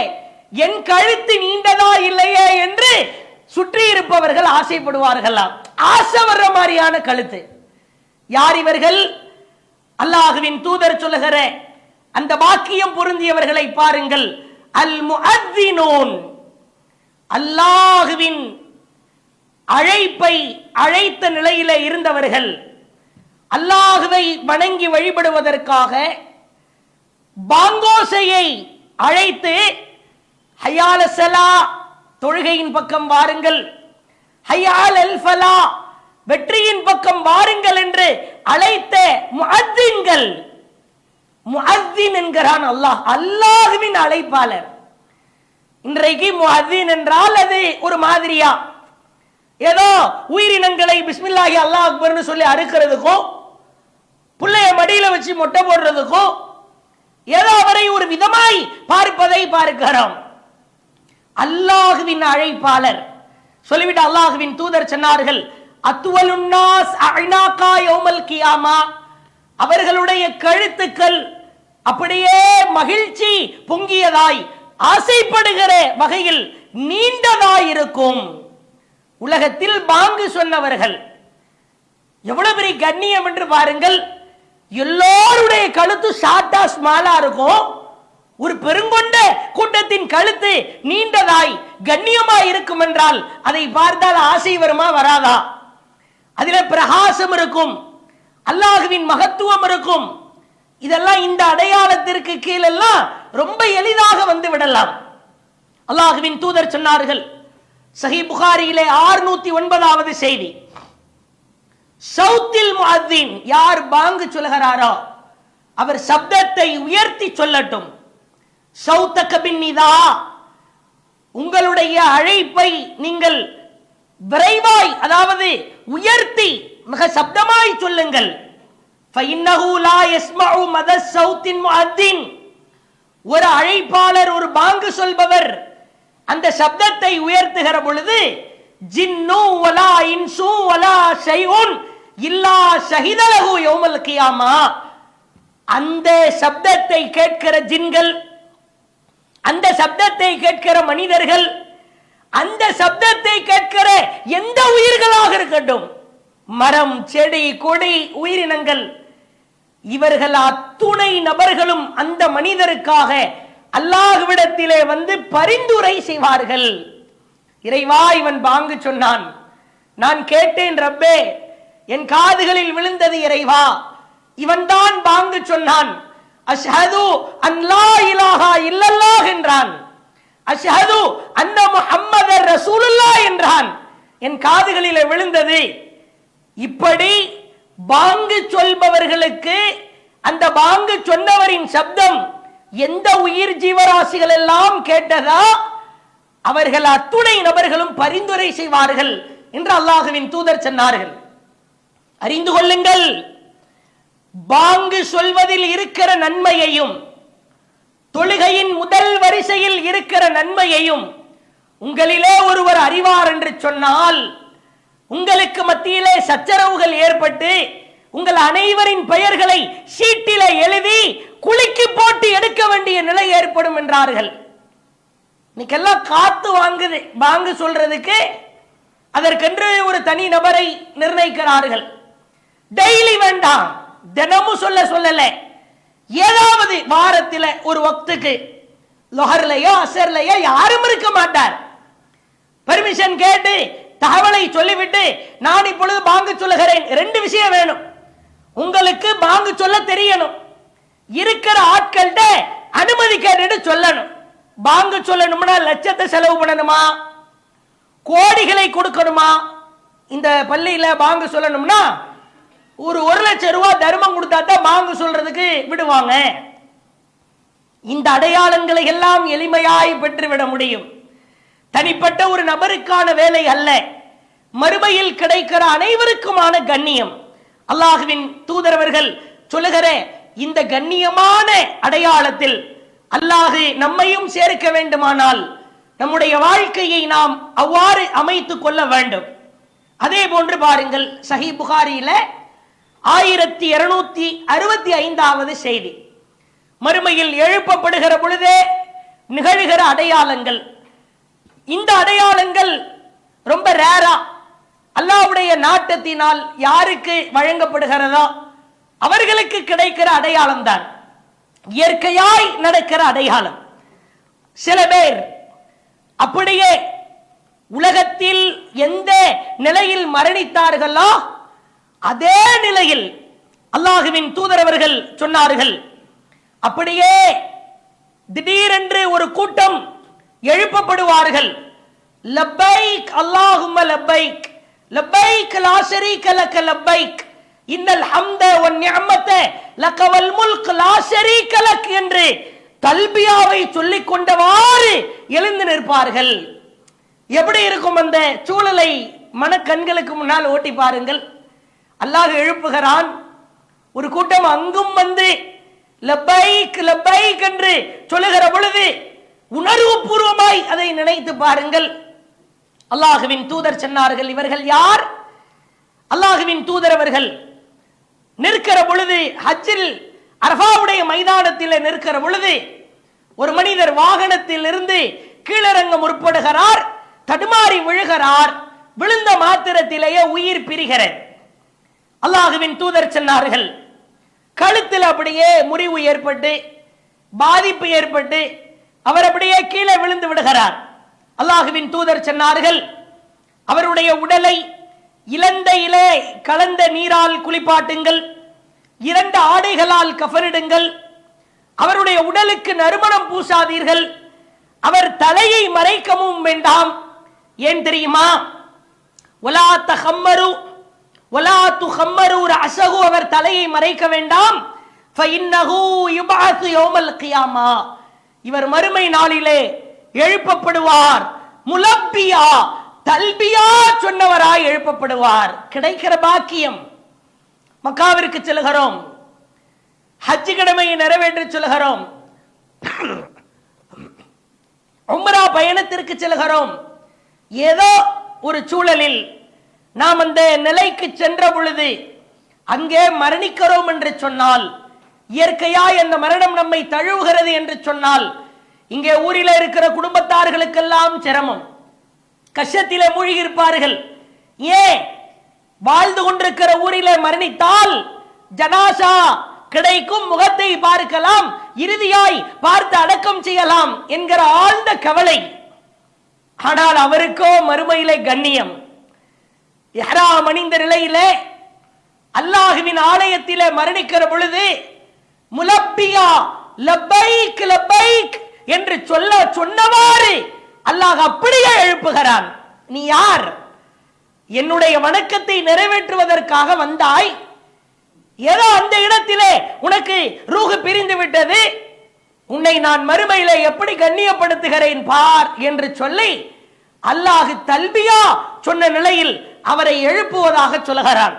என் கழுத்து நீண்டதா இல்லையே என்று சுற்றி இருப்பவர்கள் ஆசைப்படுவார்களாம். ஆசை வர்ற மாதிரியான கழுத்து. யார் இவர்கள்? அல்லாஹ்வின் தூதர் சொல்லுகிற அந்த வாக்கியம் பொருந்தியவர்களை பாருங்கள். அல் முஅத்தினூன், அல்லாஹ்வின் அழைப்பை அழைத்த நிலையிலே இருந்தவர்கள், அல்லாஹ்வை வணங்கி வழிபடுவதற்காக பாங்கோசையை அழைத்து ஹய்யால ஸலா தொழுகையின் பக்கம் வாருங்கள், ஹய்யால் அல் ஃபலா வெற்றியின் பக்கம் வாருங்கள் என்று அழைத்த முஅத்தின்கள். முஅத்தின் என்கிறான் அல்லாஹ், அல்லாஹ்வின் அழைப்பாளர். இன்றைக்கு முஅத்தின் என்றால் அது ஒரு மாதிரியா, ஏதோ உயிரினங்களை பிஸ்மில்லாஹி அல்லாஹ் அக்பர்னு சொல்லி அறுக்கிறதுக்கும் புள்ளைய மடியில வச்சு மொட்டை போடுறதுக்கும் ஏதோ அவரை ஒரு விதமாய் பார்ப்பதை பார்க்கிறோம். அல்லாஹ்வின் அழைப்பாளர் சொல்லிவிட்டு அல்லாஹ்வின் தூதர் சொன்னார்கள், அத்வலுன் நாஸ் அஅனாகா யௌமல் கியாமா, அவர்களுடைய கழுத்துக்கள் அப்படியே மகிழ்ச்சி பொங்கியதாய் ஆசைப்படுகிற வகையில் நீண்டதாய் இருக்கும். உலகத்தில் பாங்கு சொன்னவர்கள் எவ்வளவு பெரிய கண்ணியம் என்று பாருங்கள். எல்லோருடைய கழுத்து ஷார்ட்டா ஸ்மாலா இருக்கும். ஒரு பெருங்கொண்ட கூட்டத்தின் கழுத்து நீண்டதாய் கண்ணியமாய் இருக்கும் என்றால் அதை பார்த்தால் ஆசை வருமா வராதா? அதிலே பிரகாசம் இருக்கும், அல்லாஹ்வின் மகத்துவம் இருக்கும். இதெல்லாம் இந்த அடையாளத்திற்கு கீழெல்லாம் ரொம்ப எளிதாக வந்து விடலாம். அல்லாஹ்வின் தூதர் சொன்னார்கள், சஹீஹ் புகாரியிலே 609வது செய்தி, சௌத்தில் முஅத்தின், யார் பாங்கு சொல்கிறாரோ அவர் சப்தத்தை உயர்த்தி சொல்லட்டும். சௌத்தக பின்னிதா, உங்களுடைய அழைப்பை நீங்கள் விரைவாய், அதாவது உயர்த்தி மிக சப்தமாய் சொல்லுங்கள். ஃபஇன்னஹு லா யஸ்மஉ மத சௌத்தின் முஅத்தின், ஒரு அழைப்பாளர், ஒரு பாங்கு சொல்பவர் அந்த சப்தத்தை உயர்த்துகிற பொழுது ஜின்னு வலா இன்சு வலா ஷைஉன் இல்லா ஷஹிதலஹு யௌமல் கியாமா, அந்த சப்தத்தை கேட்கிற ஜின்கள், அந்த சப்தத்தை கேட்கிற மனிதர்கள், அந்த சப்தத்தை கேட்கிற எந்த உயிர்களாக இருக்கட்டும், மரம் செடி கொடி உயிரினங்கள், இவர்கள் அத்துணை நபர்களும் அந்த மனிதருக்காக அல்லாஹ்விடத்திலே வந்து பரிந்துரை செய்வார்கள். இறைவா, இவன் பாங்கு சொன்னான், நான் கேட்டேன் ரப்பே, என் காதுகளில் விழுந்தது இறைவா, இவன் தான் பாங்கு சொன்னான். அஷ்ஹது அன் லா இலாஹா இல்லல்லாஹ் என்றான், அஷ்ஹது அன்ன முஹம்மதர் ரசூலுல்லாஹ் என்றான், என் காதுகளிலே விழுந்தது. இப்படி பாங்கு சொல்பவர்களுக்கு அந்த பாங்கு சொன்னவரின் சப்தம் எந்த உயிர் ஜீவராசிகள் எல்லாம் கேட்டதா அவர்கள் அத்துணை நபர்களும் பரிந்துரை செய்வார்கள் என்று அல்லாஹ்வின் தூதர் சொன்னார்கள். அறிந்து கொள்ளுங்கள், பாங்கு சொல்வதில் இருக்கிற நன்மையையும் தொழுகையின் முதல் வரிசையில் இருக்கிற நன்மையையும் உங்களிலே ஒருவர் அறிவார் என்று சொன்னால், உங்களுக்கு மத்தியிலே சச்சரவுகள் ஏற்பட்டு உங்கள் அனைவரின் பெயர்களை சீட்டில எழுதி குலுக்கி போட்டு எடுக்க வேண்டிய நிலை ஏற்படும் என்றார்கள். இன்னைக்கெல்லாம் காத்து வாங்குது பாங்கு சொல்றதுக்கு, அதற்கென்று ஒரு தனி நபரை நிர்ணயிக்கிறார்கள். டெய்லி வேண்டாம், தினமும் சொல்லல, ஏதாவது வாரத்தில் ஒரு வக்துக்கு லொஹர்லையோ அசர்லையோ யாரும் இருக்க மாட்டார், பெர்மிஷன் கேட்டு தகவலை சொல்லிவிட்டு நான் இப்பொழுது பாங்கு சொல்லுகிறேன். ரெண்டு விஷயம் வேணும், உங்களுக்கு பாங்கு சொல்ல தெரியணும், இருக்கிற ஆட்கள்கிட்ட அனுமதி கேட்டுட்டு சொல்லணும். பாங்கு சொல்லணும்னா லட்சத்தை செலவு பண்ணணுமா, கோடிகளை கொடுக்கணுமா? இந்த பள்ளியில பாங்கு சொல்லணும்னா ஒரு 1,00,000 ரூபாய் தர்மம் கொடுத்தா தான் பாங்கு சொல்றதுக்கு விடுவாங்க. இந்த அடையாளங்களை எல்லாம் எளிமையாய் பெற்றுவிட முடியும். தனிப்பட்ட ஒரு நபருக்கான வேலை அல்ல, மறுமையில் கிடைக்கிற அனைவருக்குமான கண்ணியம். அல்லாஹ்வின் தூதரவர்கள் சொல்லுகிற இந்த கண்ணியமான அடையாளத்தில் அல்லாஹ் நம்மையும் சேர்க்க வேண்டுமானால் நம்முடைய வாழ்க்கையை நாம் அவ்வாறு அமைத்துக் கொள்ள வேண்டும். அதே போன்று பாருங்கள், சஹீஹ் புகாரியில 1265வது செய்தி, மறுமையில் எழுப்பப்படுகிற பொழுதே நிகழ்கிற அடையாளங்கள். இந்த அடையாளங்கள் ரொம்ப ரேரா அல்லாஹ்வுடைய நாட்டத்தினால் யாருக்கு வழங்கப்படுகிறதோ அவர்களுக்கு கிடைக்கிற அடையாளம் தான், இயற்கையாய் நடக்கிற அடையாளம். சில பேர் அப்படியே உலகத்தில் எந்த நிலையில் மரணித்தார்களோ அதே நிலையில் அல்லாஹ்வின் தூதரவர்கள் சொன்னார்கள், அப்படியே திடீரென்று ஒரு கூட்டம் எழுப்பப்படுவார்கள். லப்பைக் அல்லாஹும்ம லப்பைக் லப்பைக் லா ஷரீக லக லப்பைக் இன்னல் ஹம்த வன் நிஅமத லக வல் முல்க் லா ஷரீக லக் என்று தல்பியாவை சொல்லிக் கொண்டவாறு எழுந்து நிற்பார்கள். எப்படி இருக்கும் அந்த சூழலை மனக்கண்களுக்கு முன்னால் ஓட்டி பாருங்கள். அல்லாஹ் எழுப்புகிறான், ஒரு கூட்டம் அங்கும் வந்து லப்பைக் லப்பைக் என்று சொல்லுகிற பொழுது உணர்வு பூர்வமாய் அதை நினைத்து பாருங்கள். அல்லாஹ்வின் தூதர் சொன்னார்கள், இவர்கள் யார்? அல்லாஹ்வின் தூதர் அவர்கள் நிற்கிற பொழுது, ஹஜ்ஜில் அரஃபாவுடைய மைதானத்தில் நிற்கிற பொழுது ஒரு மனிதர் வாகனத்தில் இருந்து கீழிறங்க முற்படுகிறார், தடுமாறி விழுகிறார். விழுந்த மாத்திரத்திலேயே உயிர் பிரிகிறது. அல்லாஹ்வின் தூதர் சொன்னார்கள், கழுத்தில் அப்படியே முறிவு ஏற்பட்டு பாதிப்பு ஏற்பட்டு அவர் அப்படியே கீழே விழுந்து விடுகிறார். அல்லாஹ்வின் தூதர் சொன்னார்கள், அவருடைய உடலை இலந்தையிலே கலந்த நீரால் குளிப்பாட்டுங்கள், 2 ஆடைகளால் கஃனிடுங்கள், அவருடைய உடலுக்கு நறுமணம் பூசாதீர்கள், அவர் தலையை மறைக்கவும் வேண்டாம். ஏன் தெரியுமா? வலா தஹம்மரு வலா துஹம்மரு ரஅஸஹு, அவர் தலையை மறைக்க வேண்டாம். ஃபஇன்னஹு யுபஅஸு யௌமல் கியாமா, இவர் மறுமை நாளிலே எழுப்பப்படுவார். முலப்பியா, தல்பியா சொன்னவராய் எழுப்பப்படுவார். கிடைக்கிற பாக்கியம். மக்காவிற்கு செல்கிறோம், ஹஜ் கடமையை நிறைவேற்ற செல்கிறோம், உம்ரா பயணத்திற்கு செல்கிறோம். ஏதோ ஒரு சூழலில் நாம் அந்த நிலைக்கு சென்ற பொழுது அங்கே மரணிக்கிறோம் என்று சொன்னால், இயற்கையாய் அந்த மரணம் நம்மை தழுவுகிறது என்று சொன்னால், இங்கே ஊரில் இருக்கிற குடும்பத்தார்களுக்கெல்லாம் சிரமம், கஷ்டத்திலே மூழ்கி இருப்பார்கள். ஏன்? வாழ்ந்து கொண்டிருக்கிற ஊரிலே மரணித்தால் ஜனாசா கிடைக்கும், முகத்தை பார்க்கலாம், இறுதியாய் பார்த்து அடக்கம் செய்யலாம் என்கிற ஆழ்ந்த கவலை. ஆனால் அவருக்கோ மறுமையிலே கண்ணியம். இஹ்ராம் அணிந்த நிலையிலே அல்லாஹ்வின் ஆலயத்திலே மரணிக்கிற பொழுது முலப்பியா லப்பைக் லப்பைக் என்று சொன்னவாறு அல்லாஹ் அப்படியே எழுப்புகிறான். நீ யார்? என்னுடைய வணக்கத்தை நிறைவேற்றுவதற்காக வந்தாய், ஏதோ அந்த இடத்திலே உனக்கு ரூஹ் பிரிந்து விட்டது, உன்னை நான் மறுமையிலே எப்படி கண்ணியப்படுத்துகிறேன் பார் என்று சொல்லி அல்லாஹ் தல்பியா சொன்ன நிலையில் அவரை எழுப்புவதாக சொல்கிறான்.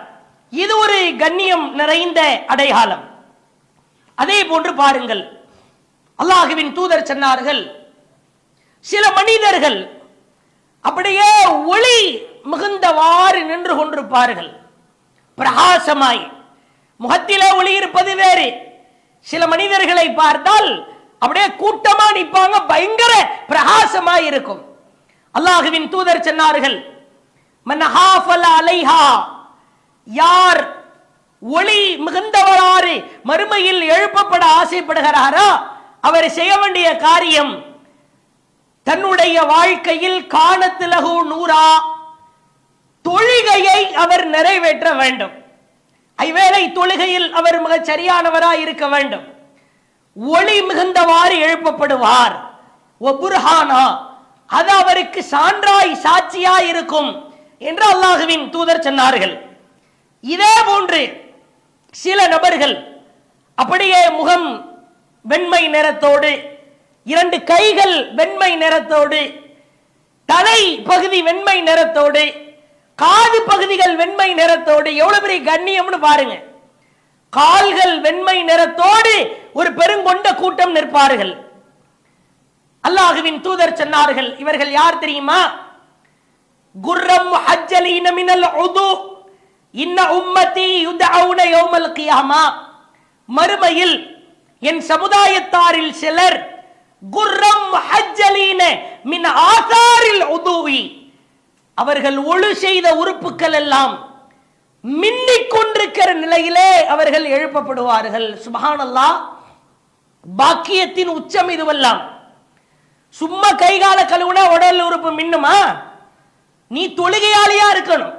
இது ஒரு கண்ணியம் நிறைந்த அடையாளம். அதே போன்று பாருங்கள், அல்லாஹ்வின் தூதர் சொன்னார்கள், சில மனிதர்கள் அப்படியே ஒளி மிகுந்தவாறு நின்று கொண்டிருப்பார்கள், பிரகாசமாய். முகத்திலே ஒளி இருப்பது வேறு. சில மனிதர்களை பார்த்தால் அப்படியே கூட்டமா நிற்பாங்க, பயங்கர பிரகாசமாய் இருக்கும். அல்லாஹ்வின் தூதர் சொன்னார்கள், மன் ஹாஃபல அலைஹா, யார் ஒளி மிகுந்தவராறு மறுமையில் எழுப்பப்பட ஆசைப்படுகிறாரோ அவர் செய்ய வேண்டிய காரியம், தன்னுடைய வாழ்க்கையில் கானத்துலகு நூரா, தொழுகையை அவர் நிறைவேற்ற வேண்டும். ஐவேளை தொழுகையில் அவர் மிக சரியானவராய் இருக்க வேண்டும். ஒளி மிகுந்தவாறு எழுப்பப்படுவார். ஒபுர்ஹானா, அது அவருக்கு சான்றாய் சாட்சியாய் இருக்கும் என்று அல்லாஹ்வின் தூதர் சொன்னார்கள். இதே போன்று சில நபர்கள் அப்படியே முகம் வெண்மை நிறத்தோடு, 2 கைகள் வெண்மை நிறத்தோடு, தலை பகுதி வெண்மை நிறத்தோடு, காது பகுதிகள் வெண்மை நிறத்தோடு, எவ்வளவு பெரிய கண்ணியம்னு பாருங்க. கால்கள் வெண்மை நிறத்தோடு ஒரு பெருங்கொண்ட கூட்டம் நிற்பார்கள். அல்லாஹ்வின் தூதர் சொன்னார்கள், இவர்கள் யார் தெரியுமா? குர்ரம் முஹஜ்ஜலீன மினல் உது இன்ன உம்மதி யுதஊன யௌமல் கியாமா. மறுமையில் என் சமுதாயத்தாரில் சிலர் குர்ரம் முஹஜ்ஜலீன மின் ஆசாரில் உதுவி, அவர்கள் ஒழு செய்த உறுப்புகள் எல்லாம் மின்னிக் கொண்டிருக்கிற நிலையிலே அவர்கள் எழுப்பப்படுவார்கள். சுப்ஹானல்லாஹ், பாக்கியத்தின் உச்சம் இதுவெல்லாம். சும்மா கைகால கழுவுனா உடல் உறுப்பு மின்னுமா? நீ தொழுகையாளியா இருக்கணும்.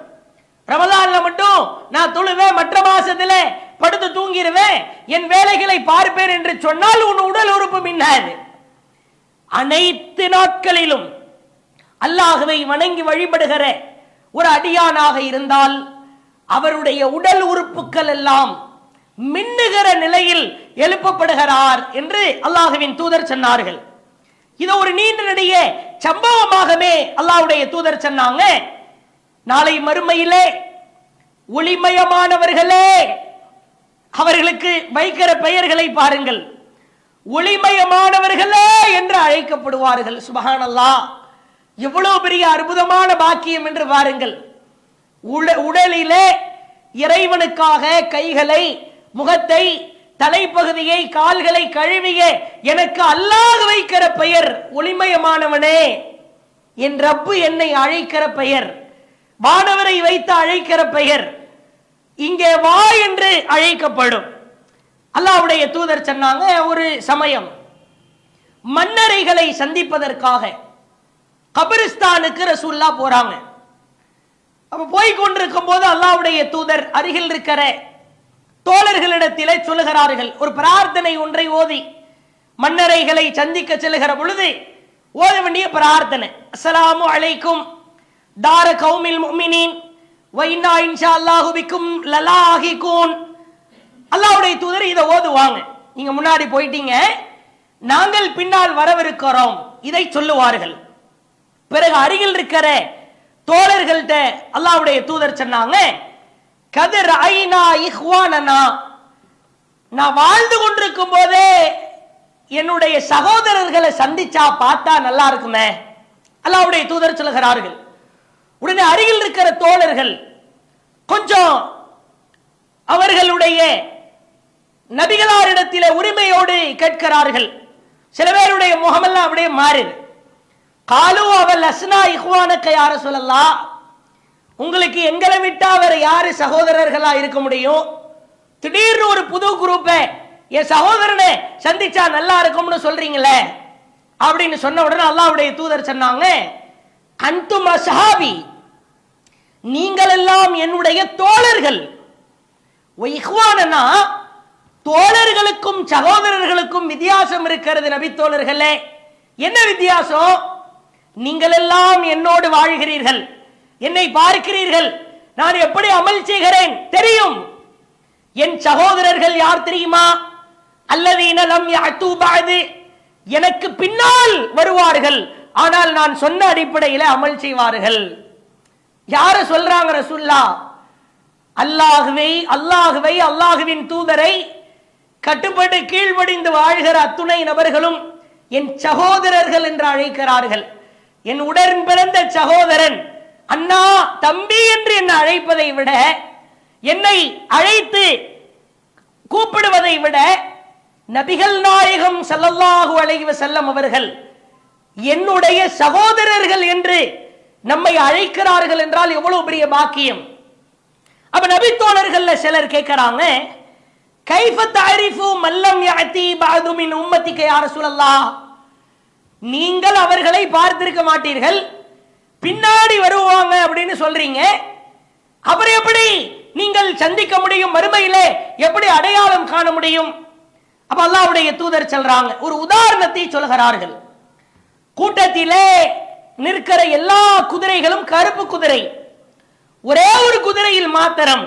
ரமலான்ல மட்டும் நான் தொழுவேன், மற்ற மாசத்துல படுத்து தூங்கிடுவேன், என் வேலைகளை பார்ப்பேன் என்று சொன்னால் உன் உடல் உறுப்பு மின்னாது. அனைத்து நாட்களிலும் அல்லாஹ்வை வணங்கி வழிபடுகிற ஒரு அடியானாக இருந்தால் அவருடைய உடல் உறுப்புகள் எல்லாம் மின்னுகிற நிலையில் எழுப்பப்படுகிறார் என்று அல்லாஹ்வின் தூதர் சொன்னார்கள். இது ஒரு நீண்ட நெடிய சம்பவமாகவே அல்லாஹ்வுடைய தூதர் சொன்னாங்க. நாளை மறுமையிலே ஒளிமயமானவர்களே, அவர்களுக்கு வைக்கிற பெயர்களை பாருங்கள், ஒளிமயமானவர்களே என்று அழைக்கப்படுவார்கள். சுப்ஹானல்லாஹ், எவ்வளவு பெரிய அற்புதமான பாக்கியம் என்று பாருங்கள். உடலிலே இறைவனுக்காக கைகளை, முகத்தை, தலைப்பகுதியை, கால்களை கழுவிய எனக்கு அல்லாஹ் வைக்கிற பெயர் ஒளிமயமானவனே. என் ரப்பு என்னை அழைக்கிற பெயர், வானவரை வைத்து அழைக்கிற பெயர் இங்கே வா என்று அழைக்கப்படும். அல்லாஹ்வுடைய தூதர் சொன்னாங்க, ஒரு சமயம் மன்னரைகளை சந்திப்பதற்காக கபிரிஸ்தானுக்கு ரசூலுல்லாஹ் போறாங்க. அப்ப போய் கொண்டிருக்கும் போது அல்லாஹ்வுடைய தூதர் அருகில் இருக்கிற தோழர்களிடத்திலே சொல்லுகிறார்கள், ஒரு பிரார்த்தனை ஒன்றை ஓதி மன்னரைகளை சந்திக்க செல்லுகிற பொழுது ஓத வேண்டிய பிரார்த்தனை. அஸ்ஸலாமு அலைக்கும் தார கௌமில் முஃமினீன் வ இன்னா இன்ஷா அல்லாஹு பிக்கும் லலாஹிகூன். அல்லாஹ்வுடைய தூதர் இதை ஓதுவாங்க. நீங்க முன்னாடி போயிட்டீங்க, நாங்கள் பின்னால் வரவிருக்கிறோம், இதை சொல்லுவார்கள். பிறகு அருகில் இருக்கிற தோழர்கள்ட்ட அல்லாஹ்வுடைய தூதர் சொன்னாங்க, கதர் ஐனா இஹ்வானனா, நான் வாழ்ந்து கொண்டிருக்கும் போதே என்னுடைய சகோதரர்களை சந்திச்சா பார்த்தா நல்லா இருக்குமே. அல்லாஹ்வுடைய தூதர் சொல்லுகிறார்கள். உடனே அருகில் இருக்கிற தோழர்கள் கொஞ்சம் அவர்களுடைய நபிகளாரிடத்திலே உரிமையோடு கேட்கிறார்கள். சில பேருடைய முகமெல்லாம் அப்படியே மாறுது. காலு அவல் அஸ்னா இஹ்வானக்க யார சொல்லலாம், உங்களுக்கு எங்களை விட்டா வேற யாரு சகோதரர்களா இருக்க முடியும்? திடீர்னு ஒரு புது குரூப்பை என் சகோதரனை சந்திச்சா நல்லா இருக்கும்னு சொல்றீங்களே அப்படின்னு சொன்ன உடனே அல்லாஹ்வுடைய தூதர் சொன்னாங்க, அன்தும் அஸ்ஹாபி, நீங்கள் எல்லாம் என்னுடைய தோழர்கள். இஹ்வானனா, தோழர்களுக்கும் சகோதரர்களுக்கும் வித்தியாசம் இருக்கிறது நபி தோழர்களே. என்ன வித்தியாசம்? நீங்கள் எல்லாம் என்னோடு வாழ்கிறீர்கள், என்னை பார்க்கிறீர்கள், நான் எப்படி அமல் செய்கிறேன் தெரியும். என் சகோதரர்கள் யார் தெரியுமா? அல்லதீன லம் யஅது பஅது, எனக்கு பின்னால் வருவார்கள், ஆனால் நான் சொன்ன அடிப்படையில் அமல் செய்வார்கள். யார சொல்றாங்க ரசூலுல்லாஹ்? அல்லாஹ்வை அல்லாஹ்வின் தூதரை கட்டுப்பட்டு கீழ்ப்படிந்து வாழ்கிற அத்துணை நபர்களும் என் சகோதரர்கள் என்று அழைக்கிறார்கள். என் உடன் பிறந்த சகோதரன் அண்ணா, தம்பி என்று என்னை அழைப்பதை விட, என்னை அழைத்து கூப்பிடுவதை விட நபிகள் நாயகம் ஸல்லல்லாஹு அலைஹி வஸல்லம் அவர்கள் என்னுடைய சகோதரர்கள் என்று நம்மை அழைக்கிறார்கள் என்றால் எவ்வளவு பெரிய பாக்கியம். அப்ப நபி தோழர்கள்ல சிலர் கேட்கிறாங்க, கைஃப தஅரிஃபு மல்லம் யஅதி பஅது மின் உம்மத்திக யா ரசூலல்லாஹ், நீங்கள் அவர்களை பார்த்திருக்க மாட்டீர்கள், பின்னாடி வருவாங்க அப்படின்னு சொல்றீங்க, அப்புறம் எப்படி நீங்கள் சந்திக்க முடியும்? மறுமையிலே எப்படி அடையாளம் காண முடியும்? அப்ப அல்லாஹ்வுடைய தூதர் சொல்றாங்க, ஒரு உதாரணத்தை சொல்கிறார்கள். கூட்டத்திலே நிற்கிற எல்லா குதிரைகளும் கருப்பு குதிரை, ஒரே ஒரு குதிரையில் மாத்திரம்,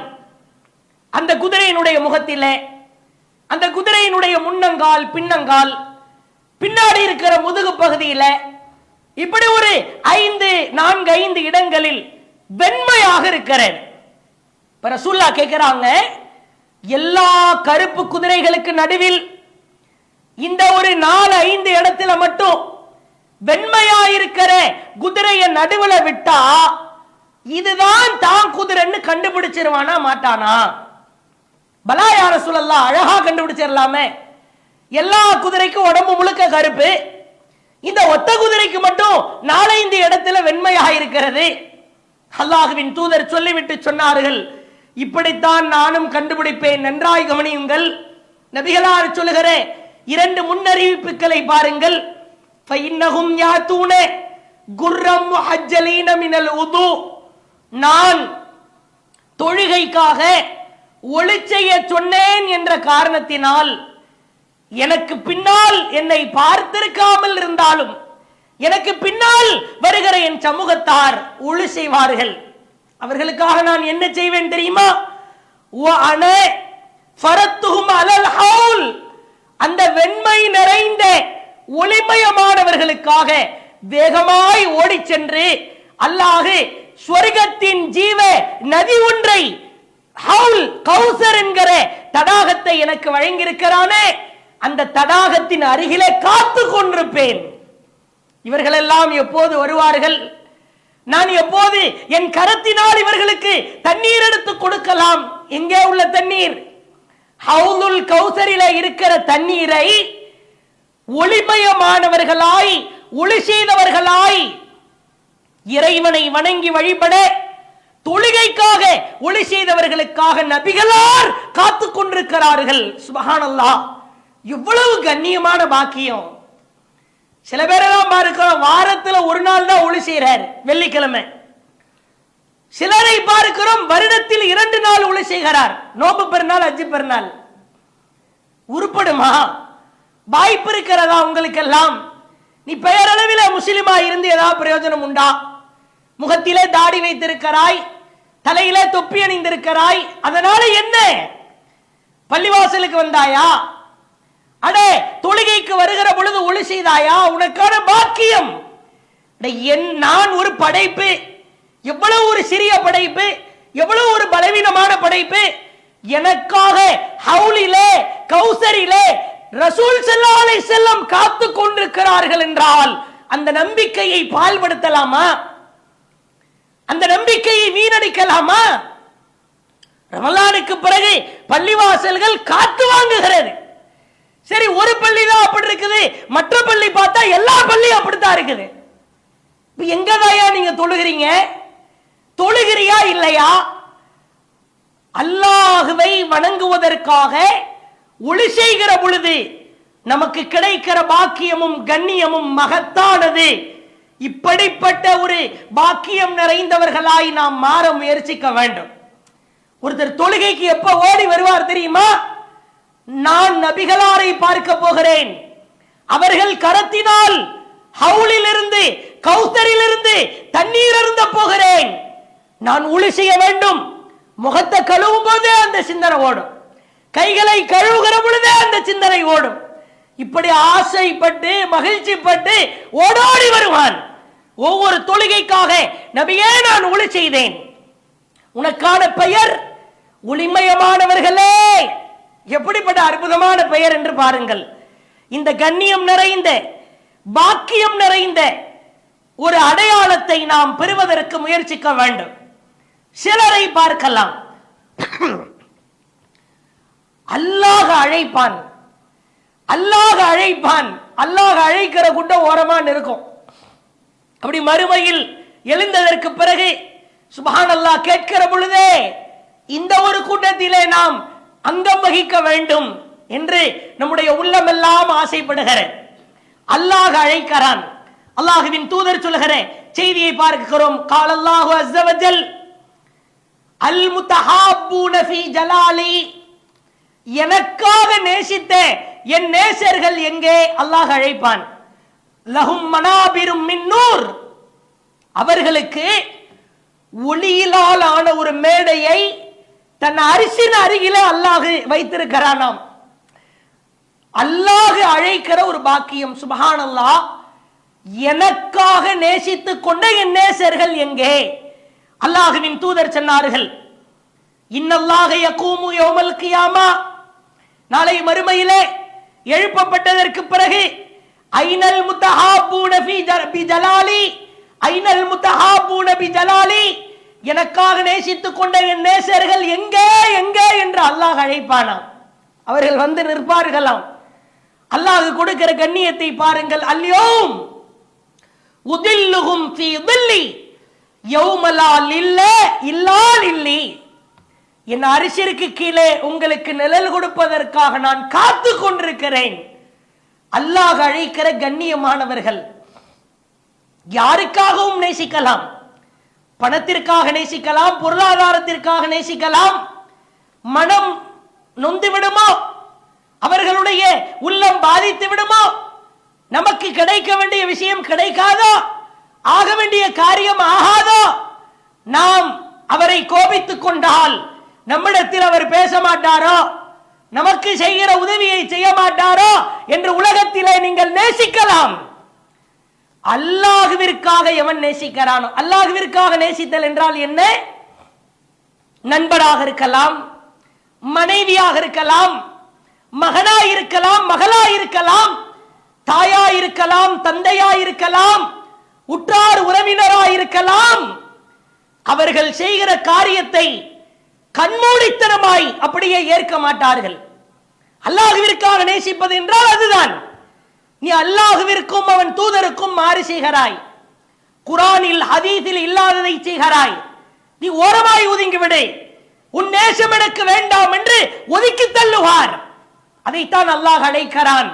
அந்த குதிரையினுடைய முகத்திலே, அந்த குதிரையினுடைய முன்னங்கால், பின்னங்கால், பின்னாடி இருக்கிற முதுகு பகுதியில், இப்படி ஒரு 4-5 இடங்களில் வெண்மையாக இருக்கிறேன். ரசூலுல்லாஹ் கேட்கிறாங்க, எல்லா கருப்பு குதிரைகளுக்கு நடுவில் இந்த ஒரு 4-5 இடத்துல மட்டும் வெண்மையா இருக்கிற குதிரையை நடுவுல விட்டா இதுதான் தான் குதிரைன்னு கண்டுபிடிச்சிருவானா மாட்டானா? பலா யா ரசூலல்லாஹ், அழகா கண்டுபிடிச்சிடலாமே. எல்லா குதிரைக்கும் உடம்பு முழுக்க கருப்பு, இந்த ஒத்த குதிரைக்கு மட்டும் 4-5 இடத்துல வெண்மையாக இருக்கிறது. அல்லாஹ்வின் தூதர் சொல்லிவிட்டு சொன்னார்கள், இப்படித்தான் நானும் கண்டுபிடிப்பேன், நன்றாய் கவனியுங்கள். நபிகளார் சொல்லுகிற 2 முன்னறிவிப்புகளை பாருங்கள். ஃபைன்னஹும் யாத்தூன குர்ரம் முஹஜ்ஜலீன மினல் உது, நான் தொழுகைக்காக ஒளி செய்ய சொன்னேன் என்ற காரணத்தினால் எனக்கு பின்னால் என்னை பார்த்திருக்காமல் இருந்தாலும் எனக்கு பின்னால் வருகிற என் சமூகத்தார் ஒளி செய்வார்கள். அவர்களுக்காக நான் என்ன செய்வேன் தெரியுமா? அந்த வெண்மை நிறைந்த ஒளிமயமானவர்களுக்காக வேகமாய் ஓடி சென்று அல்லாஹ் ஸ்வர்க்கத்தின் ஜீவ நதி ஒன்றை, ஹவுல் கௌசர் என்கிற தடாகத்தை எனக்கு வழங்கியிருக்கிறானே, அந்த தடாகத்தின் அருகிலே காத்து கொண்டிருப்பேன். இவர்கள் எல்லாம் எப்போது வருவார்கள்? நான் எப்போது என் கரத்தினால் இவர்களுக்கு தண்ணீர் எடுத்து கொடுக்கலாம்? எங்கே உள்ள தண்ணீர்? ஹவுலுல் கௌசரிலே இருக்கிற தண்ணீரை ஒளிமயமானவர்களாய் ஒளி செய்தவர்களாய் இறைவனை வணங்கி வழிபட தொழுகைக்காக ஒளி செய்தவர்களுக்காக நபிகளார் காத்து கொண்டிருக்கிறார்கள். சுப்ஹானல்லாஹ், இவ்வளவு கண்ணியமான பாக்கியம். சில பேரெல்லாம் பார்க்கிறோம், வாரத்துல ஒரு நாள் தான் ஒளி செய்கிறார், வெள்ளிக்கிழமை. சிலரை பார்க்கிறோம் வருடத்தில் 2 நாள் ஒளி செய்கிறார், நோம்பு பெருநாள், அஜ்ஜு பெருநாள். உருப்படுமா? வாய்ப்பு இருக்கிறதா உங்களுக்கெல்லாம்? நீ பெயரளவில் முஸ்லிமா இருந்து ஏதாவது பிரயோஜனம் உண்டா? முகத்திலே தாடி வைத்திருக்கிறாய், தலையிலே தொப்பி அணிந்திருக்கிறாய், அதனால என்ன? பள்ளிவாசலுக்கு வந்தாயா? அடே, தொழுகைக்கு வருகிற பொழுது ஒளி செய்தாயா? உனக்கான பாக்கியம். நான் ஒரு படைப்பு, எவ்வளவு ஒரு சிறிய படைப்பு, எவ்வளவு ஒரு பலவீனமான படைப்பு. எனக்காக ஹவுலிலே கௌசரிலே ரசூல் ஸல்லல்லாஹு அலைஹி வஸல்லம் காத்து கொண்டிருக்கிறார்கள் என்றால் அந்த நம்பிக்கையை பாழ்படுத்தலாமா? அந்த நம்பிக்கையை வீணடிக்கலாமா? ரமலானுக்கு பிறகு பள்ளிவாசல்கள் காத்து வாங்குகிறது. சரி, ஒரு பள்ளி தான் அப்படி இருக்குது, மற்ற பள்ளி பார்த்தா எல்லா பள்ளியும் அப்படித்தான் இருக்குது. எங்கதாயா நீங்க தொழுகிறீங்க? தொழுகிறியா இல்லையா? அல்லாஹ்வை வணங்குவதற்காக ஒளி செய்கிற பொழுது நமக்கு கிடைக்கிற பாக்கியமும் கண்ணியமும் மகத்தானது. இப்படிப்பட்ட ஒரு பாக்கியம் நிறைந்தவர்களாய் நாம் மாற முயற்சிக்க வேண்டும். ஒருத்தர் தொழுகைக்கு எப்ப ஓடி வருவார் தெரியுமா? நான் நபிகளாரை பார்க்க போகிறேன், அவர்கள் கரத்தினால் ஹவுலில் இருந்து கௌசரில் இருந்து தண்ணீர் அருந்த போகிறேன், நான் ஒளி செய்ய வேண்டும். முகத்தை கழுவும் போதே அந்த சிந்தனை ஓடும், கைகளை கழுவுகிற பொழுதே அந்த சிந்தனை ஓடும். இப்படி ஆசைப்பட்டு மகிழ்ச்சிப்பட்டு ஓடோடி வருவான். ஒவ்வொரு தொழுகைக்காக நபியே நான் ஒளி செய்தேன். உனக்கான பெயர் ஒளிமயமானவர்களே. எப்படிப்பட்ட அற்புதமான பெயர் என்று பாருங்கள். இந்த கண்ணியம் நிறைந்த பாக்கியம் நிறைந்த ஒரு அடையாளத்தை நாம் பெறுவதற்கு முயற்சிக்க வேண்டும். சிலரை பார்க்கலாம், அல்லாஹ் அழைப்பான், அல்லாஹ் அழைப்பான், அல்லாஹ் அழைக்கிற கூட்டம் ஓரமா இருக்கும். அப்படி மறுமையில் எழுந்ததற்கு பிறகு சுப்ஹானல்லாஹ் கேட்கிற பொழுதே இந்த ஒரு கூட்டத்திலே நாம் அங்கம் வகிக்க வேண்டும் என்று நம்முடைய உள்ளமெல்லாம் ஆசைப்படுகிறேன். அல்லாஹ் அழைக்கிறான். அல்லாஹ்வின் தூதர் சொல்லுகிற செய்தியை பார்க்கிறோம். கால அல்லாஹு அஸ்ஸ வஜல் அல் முத்தஹாப்பூன ஃபீ ஜலாலி, எனக்காக நேசித்த என் நேசர்கள் எங்கே? அல்லாஹ் அழைப்பான். லஹும் மனாபிரும் மின் நூர், அவர்களுக்கு ஒளியிலால் ஆன ஒரு மேடையை தன் அரிசின் அருகிலே அல்லாஹ் வைத்திருக்கிறானாம். அல்லாஹ் அழைக்கிற ஒரு பாக்கியம். சுப்ஹானல்லாஹ், எனக்காக நேசித்துக் கொண்ட என் நேசர்கள் எங்கே? அல்லாஹ்வின் தூதர் சொன்னார்கள், இன்னல்லாஹ யகூமு யௌமல் கியாமா, நாளை மறுமையிலே எழுப்பப்பட்டதற்கு பிறகு ஐனல் முத்தஹாபூன பி ஜலாலி, ஐனல் முத்தஹாபூன பி ஜலாலி, எனக்காக நேசித்துக் கொண்ட என் நேசர்கள் எங்கே எங்கே என்று அல்லாஹ் அழைப்பானாம். அவர்கள் வந்து நிற்பார்களாம். அல்லாஹ் கொடுக்கிற கண்ணியத்தை பாருங்கள். அல்யோம் உதில்லுஹும் ஃபீ தில்லி யௌமலா லில்லா இல்லா லில்லி, என் அரிசிற்கு கீழே உங்களுக்கு நிழல் கொடுப்பதற்காக நான் காத்து கொண்டிருக்கிறேன். அல்லாஹ் அழைக்கிற கண்ணியமானவர்கள். யாருக்காகவும் நேசிக்கலாம், பணத்திற்காக நேசிக்கலாம், பொருளாதாரத்திற்காக நேசிக்கலாம். மனம் நொந்து விடுமோ, அவர்களுடைய உள்ளம் பாதித்து விடுமோ, நமக்கு கிடைக்க வேண்டிய விஷயம் கிடைக்காதோ, ஆக வேண்டிய காரியம் ஆகாதோ, நாம் அவரை கோபித்துக் கொண்டால் நம்மிடத்தில் அவர் பேச மாட்டாரோ, நமக்கு செய்கிற உதவியை செய்ய மாட்டாரோ என்று உலகத்திலே நீங்கள் நேசிக்கலாம். அல்லாஹ்விற்காக எவன் நேசிக்கிறானோ, அல்லாஹ்விற்காக நேசித்தல் என்றால் என்ன? நண்பராக இருக்கலாம், மனைவியாக இருக்கலாம், மகனாய் இருக்கலாம், மகளாய் இருக்கலாம், தாயாய் இருக்கலாம், தந்தையாய் இருக்கலாம், உற்றார் உறவினராய் இருக்கலாம். அவர்கள் செய்கிற காரியத்தை கண்மூடித்தனமாய் அப்படியே ஏற்க மாட்டார்கள். அல்லாஹ்விற்காக நேசிப்பது என்றால் அதுதான். நீ அல்லாஹ்விற்கும் அவன் தூதருக்கும் மாறு செய்கிறாய், குர்ஆனில் ஹதீஸில் இல்லாததை செய்கிறாய், நீ ஓரமாய் ஒதுங்கிவிடு, உன் நேசம் எனக்கு வேண்டாம் என்று ஒதுக்கி தள்ளுவார். அதைத்தான் அல்லாஹ் அழைக்கிறான்.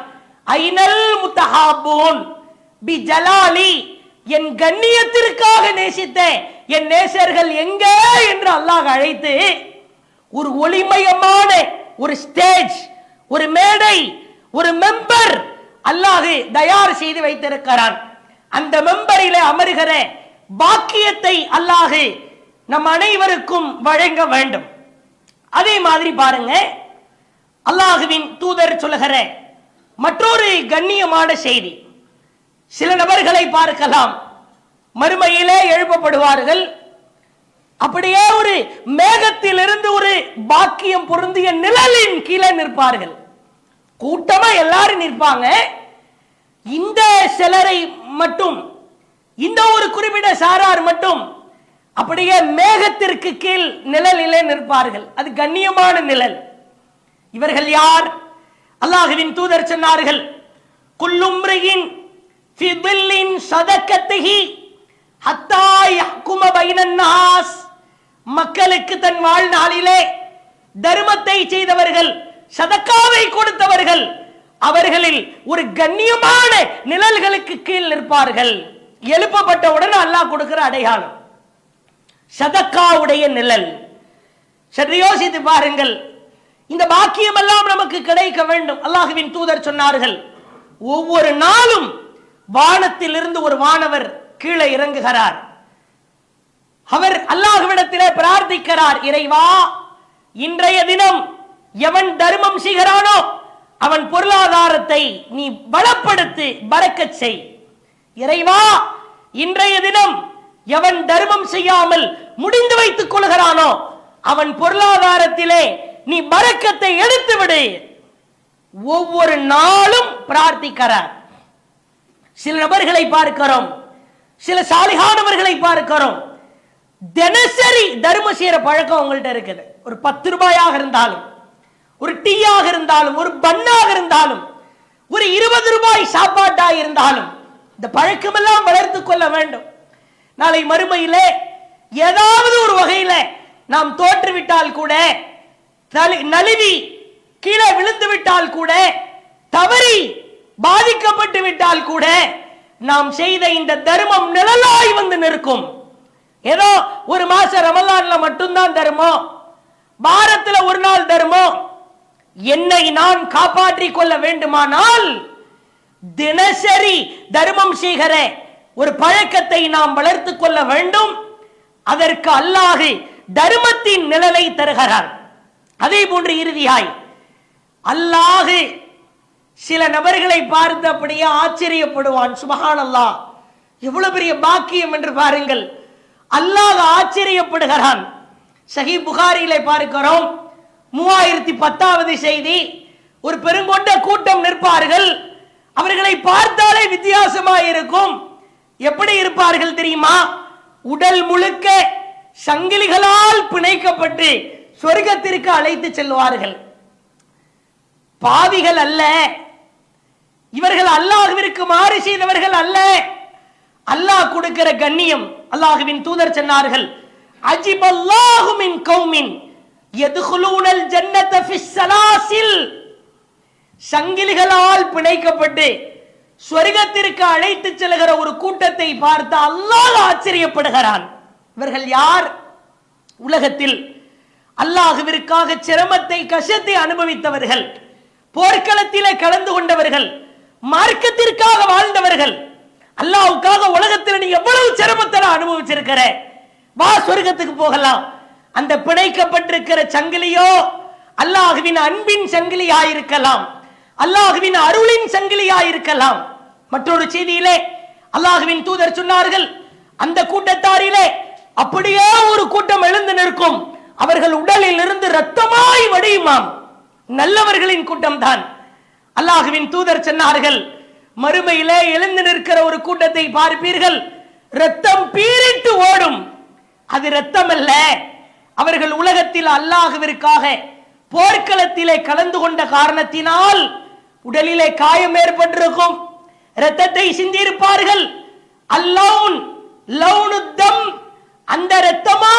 ஐனல் முத்தஹாபூன் பி ஜலாலி, என் கண்ணியத்திற்காக நேசித்த என் நேசர்கள் எங்கே என்று அல்லாஹ் அழைத்து ஒரு ஒளிமயமான ஒரு ஸ்டேஜ், ஒரு மேடை, ஒரு மெம்பர் அல்லாஹ் தயார் செய்து வைத்திருக்கிறான். அந்த மெம்பரிலே அமருகிற பாக்கியத்தை அல்லாஹ் நம் அனைவருக்கும் வழங்க வேண்டும். அதே மாதிரி பாருங்க, அல்லாஹ்வின் தூதர் சொல்லுகிற மற்றொரு கண்ணியமான செய்தி. சில நபர்களை பார்க்கலாம், மறுமையிலே எழுப்பப்படுவார்கள், அப்படியே ஒரு மேகத்திலிருந்து ஒரு பாக்கியம் பொருந்திய நிழலின் கீழே நிற்பார்கள். கூட்டமா எல்லாரும் நிற்பாங்க. இந்த சிலரை மட்டும், இந்த ஒரு குறிப்பிட்ட சாரார் மட்டும் அப்படியே மேகத்திற்கு கீழ் நிழலிலே நிற்பார்கள். அது கண்ணியமான நிழல். இவர்கள் யார்? அல்லாஹ்வின் தூதர் சொன்னார்கள், குல்லும்ரியின் ஃபி தில்லின் சதகத்திஹி ஹத்தா யஹ்கும பைனன் நாஸ், மக்களுக்கு தன் வாழ்நாளிலே தர்மத்தை செய்தவர்கள், சதக்காவை கொடுத்தவர்கள், அவர்களில் ஒரு கண்ணியமான நிழல்களுக்கு கீழ் நிற்பார்கள். எழுப்பப்பட்டவுடன் அல்லாஹ் கொடுக்கிற அடையாளம் சதக்காவுடைய நிழல். சற்று யோசித்து பாருங்கள். இந்த பாக்கியம் எல்லாம் நமக்கு கிடைக்க வேண்டும். அல்லாஹ்வின் தூதர் சொன்னார்கள், ஒவ்வொரு நாளும் வானத்தில் இருந்து ஒரு வானவர் கீழே இறங்குகிறார். அவர் அல்லாஹ்விடத்திலே பிரார்த்திக்கிறார், இறைவா, இன்றைய தினம் எவன் தர்மம் செய்கிறானோ அவன் பொருளாதாரத்தை நீ பலப்படுத்தி பரக்கச் செய். இறைவா, இன்றைய தினம் எவன் தர்மம் செய்யாமல் முடிந்து வைத்துக் கொள்கிறானோ அவன் பொருளாதாரத்திலே நீ பரக்கத்தை எடுத்து விடு. ஒவ்வொரு நாளும் பிரார்த்திக்கிறார். சில நபர்களை பார்க்கிறோம், சில சாலிகானவர்களை பார்க்கிறோம், தினசரி தர்மம் செய்யற பழக்கம் உங்கள்கிட்ட இருக்குது. ஒரு 10 ரூபாயாக இருந்தாலும், ஒரு டீயாக இருந்தாலும், ஒரு பன்னாக இருந்தாலும், ஒரு 20 ரூபாய் சாப்பாட்டாக இருந்தாலும், இந்த பழக்கமெல்லாம் வளர்த்து கொள்ள வேண்டும். நாளை மறுமையிலே ஏதாவது ஒரு வகையில நாம் தோற்றுவிட்டால் கூட, நழுவி கீழே விழுந்து விட்டால் கூட, தவறி பாதிக்கப்பட்டு விட்டால் கூட, நாம் செய்த இந்த தர்மம் நிழலாய் வந்து நிற்கும். ஏதோ ஒரு மாசம் ரமலான்ல மட்டும்தான் தர்மம், வாரத்துல ஒரு நாள் தர்மம். என்னை நான் காப்பாற்றிக் கொள்ள வேண்டுமானால் தினசரி தர்மம் செய்கிற ஒரு பழக்கத்தை நாம் வளர்த்துக் கொள்ள வேண்டும். அதற்கு அல்லாஹ் தர்மத்தின் நிழலை தருகிறார். அதே போன்று இறுதியாய் அல்லாஹ் சில நபர்களை பார்த்து அப்படியே ஆச்சரியப்படுவான். சுபஹானல்லாஹ், எவ்வளவு பெரிய பாக்கியம் என்று பாருங்கள். அல்லாஹ் ஆச்சரியப்படுகிறான். சஹீஹ் புகாரியிலே பார்க்கிறோம், 3010வது செய்தி. ஒரு பெருங்கொண்ட கூட்டம் நிற்பார்கள். அவர்களை பார்த்தாலே வித்தியாசமாக இருக்கும். எப்படி இருப்பார்கள் தெரியுமா? உடல் முழுக்க சங்கிலிகளால் பிணைக்கப்பட்டு சொர்க்கத்திற்கு அழைத்து செல்வார்கள். பாவிகள் அல்ல இவர்கள், அல்லாஹ்விற்கு மாறு செய்தவர்கள் அல்ல. அல்லாஹ் கொடுக்கிற கண்ணியம். அல்லாஹ்வின் தூதர் சொன்னார்கள், அஜிபல்லாஹு மின் கௌமின் யதுகுலூனல் ஜன்னத ஃபிஸ் ஸலாசில். சங்கிலிகளால் பிணைக்கப்பட்டு சொர்க்கத்திற்கு அழைத்து செல்கிற ஒரு கூட்டத்தை பார்த்து அல்லாஹ் ஆச்சரியப்படுகிறான். இவர்கள் யார்? உலகத்தில் அல்லாஹ்விற்காக சிரமத்தை கஷ்டத்தை அனுபவித்தவர்கள், போர்க்களத்திலே கலந்து கொண்டவர்கள், மார்க்கத்திற்காக வாழ்ந்தவர்கள். அல்லாஹ்வுக்காக உலகத்தில் நீ எவ்வளவு சிரமத்தை அனுபவிச்சிருக்கிற, வா சொர்க்கத்துக்கு போகலாம். அந்த பிணைக்கப்பட்டிருக்கிற சங்கிலியோ அல்லாஹ்வின் அன்பின் சங்கிலியாயிருக்கலாம், அல்லாஹ்வின் அருளின் சங்கிலியாயிருக்கலாம். மற்றொரு செய்தியிலே அல்லாஹ்வின் தூதர் சொன்னார்கள், அந்த கூட்டத்தாரிலே அப்படியே ஒரு கூட்டம் எழுந்து நிற்கும், அவர்கள் உடலில் இருந்து ரத்தமாய் வடியுமாம். நல்லவர்களின் கூட்டம் தான். அல்லாஹ்வின் தூதர் சொன்னார்கள், மறுமையிலே எழுந்து நிற்கிற ஒரு கூட்டத்தை பார்ப்பீர்கள், ரத்தம் பீரிட்டு ஓடும். அது ரத்தம் அல்ல, அவர்கள் உலகத்தில் அல்லாஹ்விற்காக போர்க்களத்திலே கலந்து கொண்ட காரணத்தினால் உடலிலே காயம் ஏற்பட்டிருக்கும், ரத்தத்தை சிந்தியிருப்பார்கள். அல்லவுன் லவுனுத்தம், அந்த ரத்தமா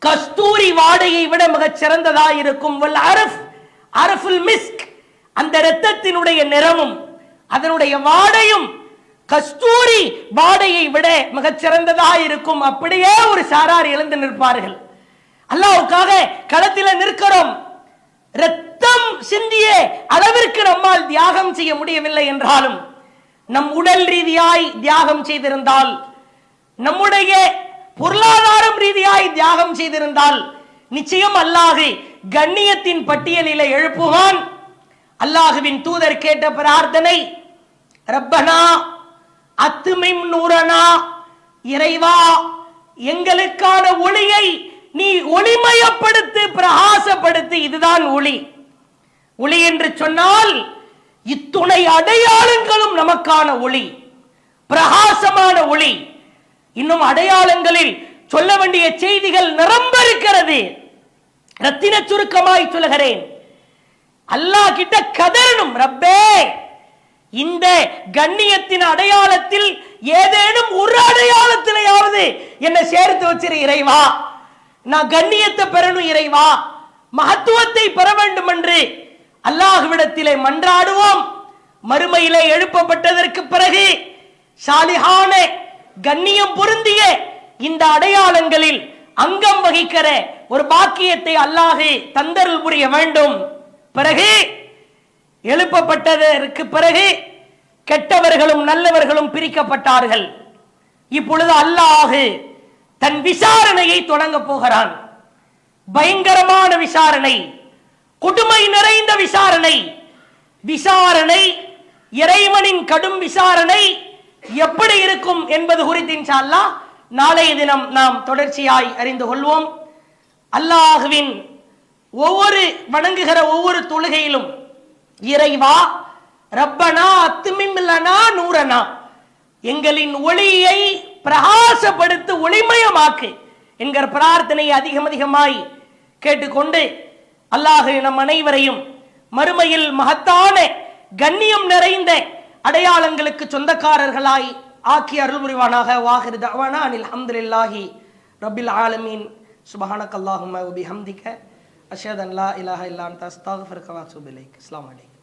கஸ்தூரி வாடையை விட மிகச் சிறந்ததா இருக்கும். வல் அரஃப் அரஃபுல் மிஸ்க், அந்த ரத்தத்தினுடைய நிறமும் அதனுடைய வாடையும் கஸ்தூரி வாடையை விட மிகச் சிறந்ததா இருக்கும். அப்படியே ஒரு சாரார் எழுந்து நிற்பார்கள். அல்லாஹ்வுக்காக களத்தில் நிற்கிறோம், ரத்தம் சிந்திய அளவிற்கு நம்மால் தியாகம் செய்ய முடியவில்லை என்றாலும், நம் உடல் ரீதியாய் தியாகம் செய்திருந்தால், நம்முடைய பொருளாதாரம் ரீதியாய் தியாகம் செய்திருந்தால், நிச்சயம் அல்லாஹ் கண்ணியத்தின் பட்டியலில் எழுப்புவான். அல்லாஹ்வின் தூதர் கேட்ட பிரார்த்தனை, ரப்பனா அத்துமிம் நூரனா, இறைவா எங்களுக்கான ஒளியை நீ ஒளிமயப்படுத்து, பிரகாசப்படுத்து. இதுதான் ஒளி. ஒளி என்று சொன்னால் இத்துணை அடையாளங்களும் நமக்கான ஒளி, பிரகாசமான ஒளி. இன்னும் அடையாளங்களில் சொல்ல வேண்டிய செய்திகள் நிரம்ப இருக்கிறது. ரத்தின சுருக்கமாய் சொல்கிறேன், அல்லாஹ் கிட்ட கதறணும், ரப்பே இந்த கண்ணியத்தின் அடையாளத்தில் ஏதேனும் ஒரு அடையாளத்திலேயாவது என்னை சேர்த்து வச்சிரு இறைவா. நான் கண்ணியத்தை பெறணும் இறைவா, மகத்துவத்தை பெற வேண்டும் என்று அல்லாஹ்விடத்திலே மன்றாடுவோம். மறுமையிலே எழுப்பப்பட்டதற்கு பிறகு சாலிஹான கண்ணியம் பொருந்திய இந்த அடையாளங்களில் அங்கம் வகிக்கிற ஒரு பாக்கியத்தை அல்லாஹ் தந்தருள் புரிய வேண்டும். பிறகு எழுப்பப்பட்டதற்கு பிறகு கெட்டவர்களும் நல்லவர்களும் பிரிக்கப்பட்டார்கள். இப்பொழுது அல்லாஹ் தன் விசாரணையை தொடங்க போகிறான். பயங்கரமான விசாரணை, கொடுமை நிறைந்த விசாரணை. விசாரணை, இறைவனின் கடும் விசாரணை எப்படி இருக்கும் என்பது குறித்து இன்ஷா அல்லாஹ் நாளைய தினம் நாம் தொடர்ச்சியாய் அறிந்து கொள்வோம். அல்லாஹ்வின் ஒவ்வொரு வணங்குகிற ஒவ்வொரு தொழுகையிலும் இறைவா ரப்பனா அத்துமிம் லனா நூரனா, எங்களின் ஒளியை பிரகாசப்படுத்து, ஒளிமயமாக்கு என்கிற பிரார்த்தனையை அதிகமாய் கேட்டுக்கொண்டு அல்லாஹ் நம் அனைவரையும் மறுமையில் மகத்தான கண்ணியம் நிறைந்த அடையாளங்களுக்கு சொந்தக்காரர்களாய் ஆக்கி அருள் புரிவானாக. வாஹிர் தஅவானா அனில் ஹம்துலில்லாஹி ரப்பில் ஆலமீன். சுப்ஹானக அல்லாஹும்ம வ பிஹம்திக அஷ்ஹது அன் லா இலாஹா இல்லா அன்த அஸ்தக்ஃபிருக வ அத்தூபு இலைக். அஸ்ஸலாமு அலைக்கும்.